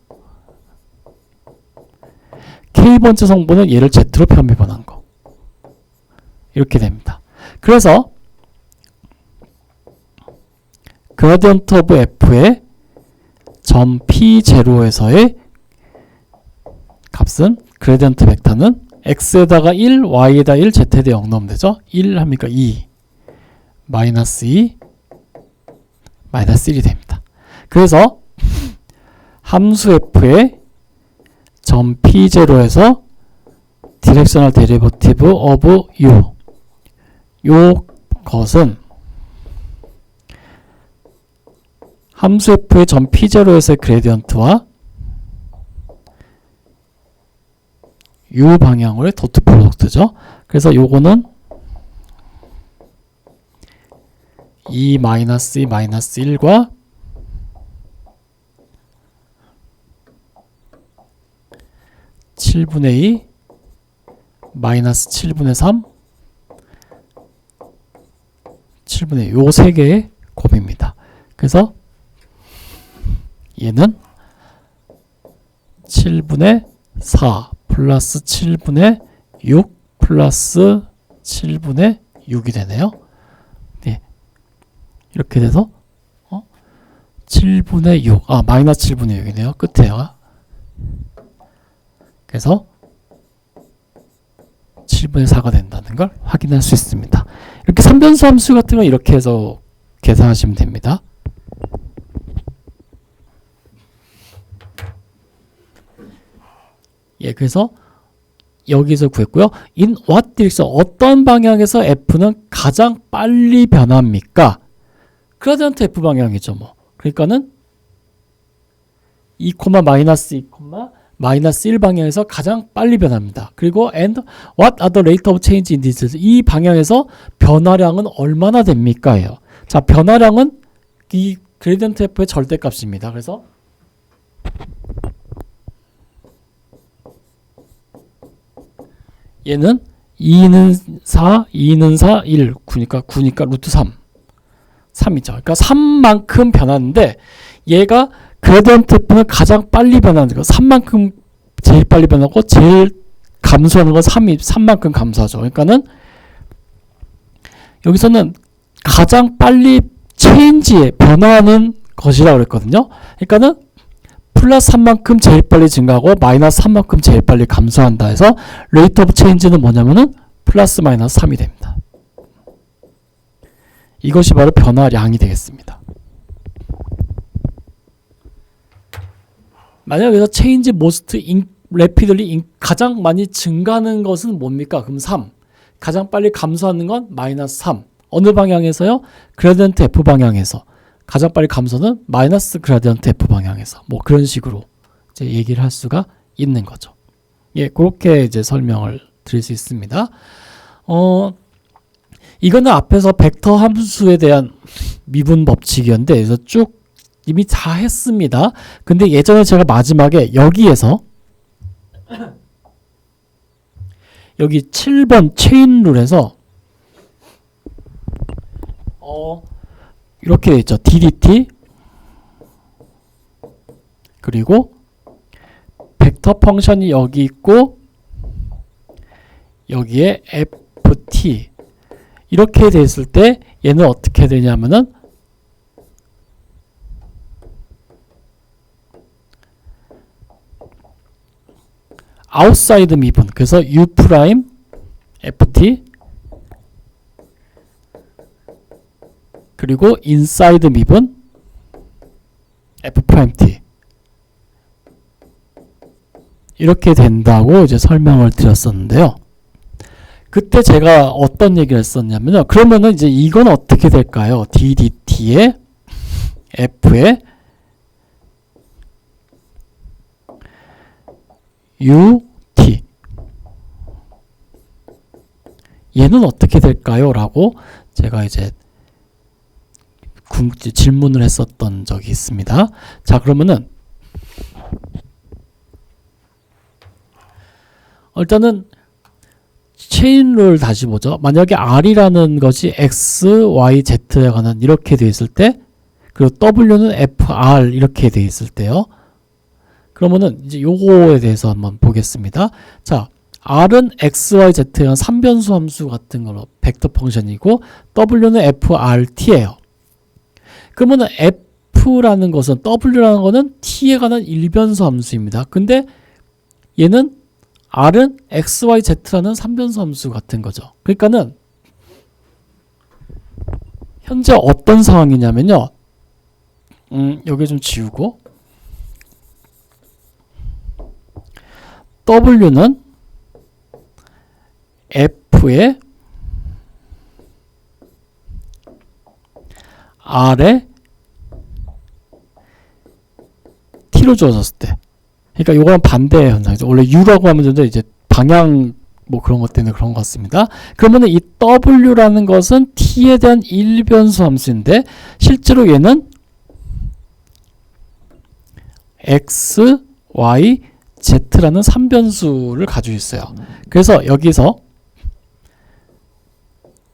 k번째 성분은 얘를 z로 편미분한 거. 이렇게 됩니다. 그래서 그라디언트 오브 f의 점 P0에서의 값은 그라디언트 벡터는 x에다가 1, y에다 1, z에다 0 넣으면 되죠. 1 합니까? 2, 마이너스 2, 마이너스 1이 됩니다. 그래서 함수 f의 점 P0에서 디렉셔널 데리버티브 오브 U 요 것은 함수 f의 점 P0에서의 그레디언트와 U 방향으로의 도트 프로덕트죠. 그래서 요거는 2 마이너스 2 마이너스 1과 (7분의 2) 마이너스 7분의 3 7분의 요 세 개의 곱입니다. 그래서 얘는 7분의 4 플러스 7분의 6 플러스 7분의 6이 되네요. 네. 이렇게 돼서 7분의 6 마이너스 7분의 6이네요. 끝에요. 그래서 7분의 4가 된다는 걸 확인할 수 있습니다. 이렇게 3변수 함수 같은 건 이렇게 해서 계산하시면 됩니다. 예, 그래서 여기서 구했고요. In what direction? 어떤 방향에서 F는 가장 빨리 변합니까? 그라디언트 F 방향이죠, 뭐. 그러니까는 2, 마이너스 2, 마이너스 1 방향에서 가장 빨리 변합니다. 그리고 and what are the rate of change in this? 이 방향에서 변화량은 얼마나 됩니까? 예요. 자, 변화량은 이 그레디언트 F의 절대값입니다. 그래서 얘는 2는 4, 2는 4, 1, 9니까 루트 3. 3이죠. 그러니까 3만큼 변하는데 얘가 그레디언트 F는 가장 빨리 변하는 거 3만큼 제일 빨리 변하고 제일 감소하는 건 3만큼 감소하죠. 그러니까는 여기서는 가장 빨리 체인지에 변화하는 것이라고 그랬거든요. 그러니까는 플러스 3만큼 제일 빨리 증가하고 마이너스 3만큼 제일 빨리 감소한다 해서 레이트 오브 체인지는 뭐냐면은 플러스 마이너스 3이 됩니다. 이것이 바로 변화량이 되겠습니다. 만약 여기서 change most rapidly 가장 많이 증가하는 것은 뭡니까? 그럼 3. 가장 빨리 감소하는 건 마이너스 3. 어느 방향에서요? 그라디언트 F 방향에서. 가장 빨리 감소는 마이너스 그라디언트 F 방향에서. 뭐 그런 식으로 이제 얘기를 할 수가 있는 거죠. 예, 그렇게 이제 설명을 드릴 수 있습니다. 이거는 앞에서 벡터 함수에 대한 미분 법칙이었는데, 그래서 쭉 이미 다 했습니다. 근데 예전에 제가 마지막에 여기에서 여기 7번 체인 룰에서 이렇게 돼 있죠. DDT 그리고 벡터 펑션이 여기 있고 여기에 FT 이렇게 돼 있을 때 얘는 어떻게 되냐면은 아웃사이드 미분, 그래서 U 프라임 FT 그리고 인사이드 미분 F 프라임 T 이렇게 된다고 이제 설명을 드렸었는데요. 그때 제가 어떤 얘기를 했었냐면요. 그러면은 이제 이건 어떻게 될까요? DDT에 F에 UT 얘는 어떻게 될까요? 라고 제가 이제 질문을 했었던 적이 있습니다. 자, 그러면은 일단은 체인룰 다시 보죠. 만약에 R이라는 것이 X, Y, Z에 관한 이렇게 되어 있을 때, 그리고 W는 FR 이렇게 되어 있을 때요. 그러면은 이제 요거에 대해서 한번 보겠습니다. 자, R은 X, Y, Z에 관한 3변수 함수 같은 걸로 벡터 펑션이고 W는 FRT예요. 그러면은 F라는 것은 W라는 것은 T에 관한 1변수 함수입니다. 근데 얘는 R은 X, Y, Z라는 3변수 함수 같은 거죠. 그러니까는 현재 어떤 상황이냐면요. 여기 좀 지우고 W는 F에 R에 T로 주어졌을 때, 그러니까 요거랑 반대의 현상이죠. 원래 U라고 하면 되는데 이제 방향 뭐 그런 것 때문에 그런 것 같습니다. 그러면은 이 W라는 것은 T에 대한 1변수 함수인데 실제로 얘는 X, Y, Z라는 3변수를 가지고 있어요. 그래서 여기서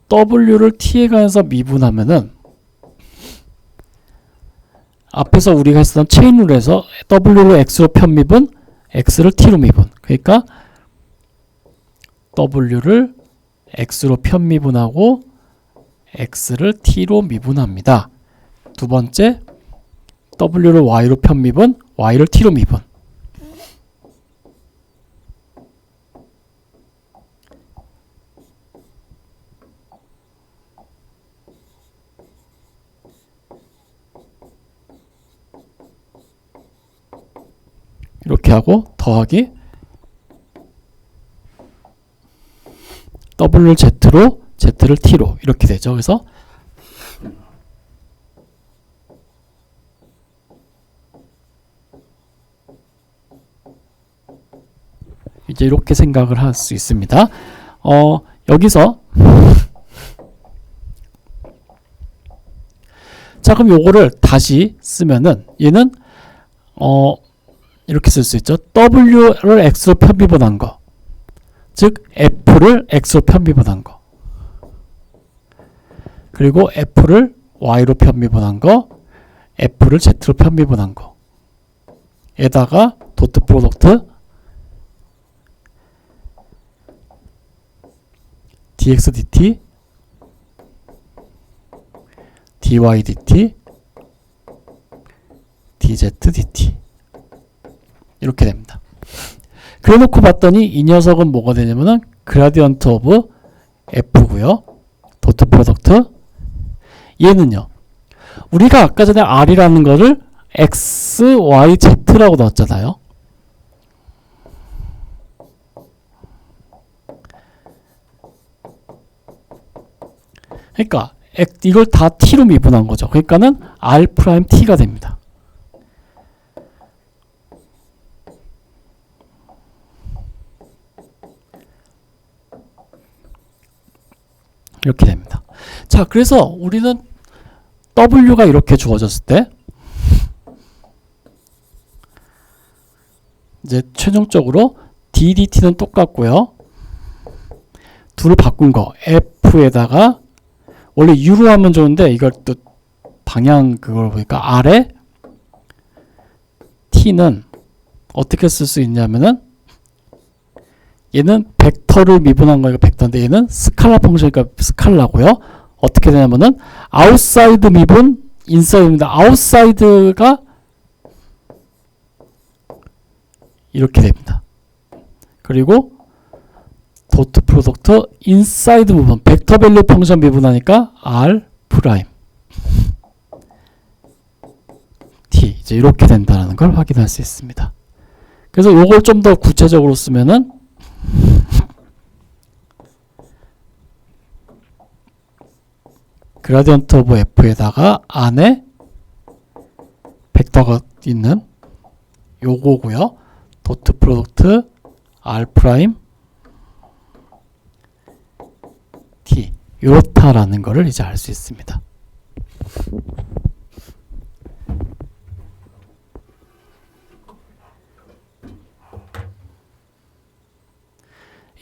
W를 T에 관해서 미분하면은 앞에서 우리가 했었던 체인룰에서 W를 X로 편미분, X를 T로 미분. 그러니까 W를 X로 편미분하고 X를 T로 미분합니다. 두 번째, W를 Y로 편미분, Y를 T로 미분. 이렇게 하고 더하기 W를 Z로, Z를 T로 이렇게 되죠. 그래서 이제 이렇게 생각을 할 수 있습니다. 여기서 자, 그럼 요거를 다시 쓰면은 얘는 이렇게 쓸 수 있죠. W를 X로 편미분한 거, 즉 F를 X로 편미분한 거, 그리고 F를 Y로 편미분한 거, F를 Z로 편미분한 거 에다가 도트 프로덕트 dx dt dy dt dz dt 이렇게 됩니다. 그래 놓고 봤더니 이 녀석은 뭐가 되냐면은 그라디언트 오브 F고요. 도트 프로덕트 얘는요. 우리가 아까 전에 R이라는 거를 X, Y, Z라고 넣었잖아요. 그러니까 이걸 다 T로 미분한 거죠. 그러니까는 R 프라임 T가 됩니다. 이렇게 됩니다. 자, 그래서 우리는 W가 이렇게 주어졌을 때 이제 최종적으로 DDT는 똑같고요. 둘을 바꾼 거 F에다가 원래 U로 하면 좋은데 이걸 또 방향 그걸 보니까 R에 T는 어떻게 쓸 수 있냐면은 얘는 벡터를 미분한 거니까 벡터인데 얘는 스칼라 펑션이니까 스칼라고요. 어떻게 되냐면은 아웃사이드 미분 인사이드입니다. 아웃사이드가 이렇게 됩니다. 그리고 도트 프로덕트 인사이드 부분 벡터 밸류 펑션 미분하니까 R 프라임 T 이제 이렇게 된다는 걸 확인할 수 있습니다. 그래서 요걸 좀 더 구체적으로 쓰면은 그라디언트 오브 F에다가 안에 벡터가 있는 요거고요. 도트 프로덕트 R 프라임 T 요렇다라는 거를 이제 알 수 있습니다.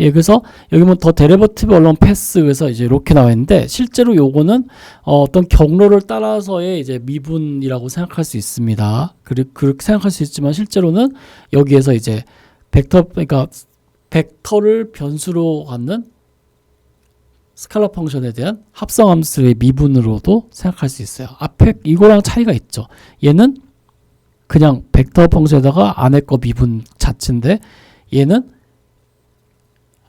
예, 그래서 여기 뭐 더 데리버티브 얼론 패스 그래서 이제 이렇게 나와 있는데 실제로 요거는 어떤 경로를 따라서의 이제 미분이라고 생각할 수 있습니다. 그렇게 생각할 수 있지만 실제로는 여기에서 이제 그러니까 벡터를 변수로 갖는 스칼라 펑션에 대한 합성함수의 미분으로도 생각할 수 있어요. 앞에 이거랑 차이가 있죠. 얘는 그냥 벡터 펑션에다가 안에 거 미분 자체인데 얘는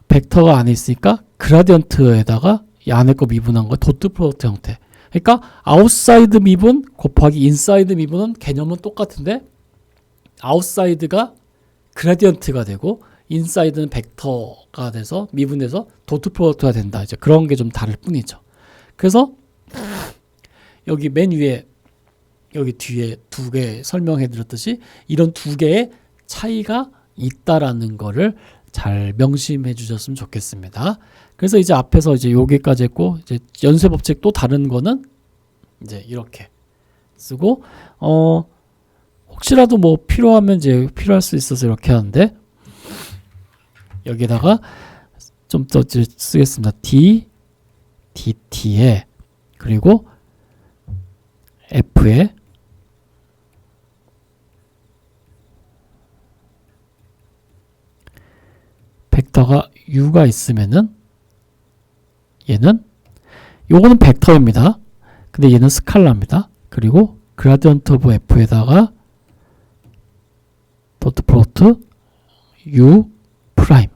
벡터가 안에 있으니까 그라디언트에다가 이 안에 거 미분한 거 도트 프로덕트 형태. 그러니까 아웃사이드 미분 곱하기 인사이드 미분은 개념은 똑같은데 아웃사이드가 그라디언트가 되고 인사이드는 벡터가 돼서 미분돼서 도트 프로덕트가 된다. 이제 그런 게 좀 다를 뿐이죠. 그래서 여기 맨 위에 여기 뒤에 두 개 설명해 드렸듯이 이런 두 개의 차이가 있다라는 거를 잘 명심해 주셨으면 좋겠습니다. 그래서 이제 앞에서 이제 여기까지 했고 이제 연쇄 법칙 또 다른 거는 이제 이렇게 쓰고 혹시라도 뭐 필요하면 이제 필요할 수 있어서 이렇게 하는데 여기다가 좀 더 쓰겠습니다. D DT에 그리고 F에 벡터가 U가 있으면은 얘는 요거는 벡터입니다. 근데 얘는 스칼라입니다. 그리고 그라디언트 오브 F에다가 도트 프로덕트 U 프라임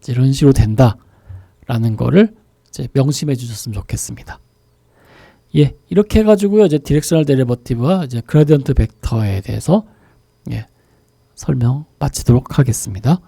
이런 식으로 된다라는 거를 이제 명심해 주셨으면 좋겠습니다. 예, 이렇게 해가지고요 이제 디렉셔널 데리버티브와 이제 그라디언트 벡터에 대해서 예, 설명 마치도록 하겠습니다.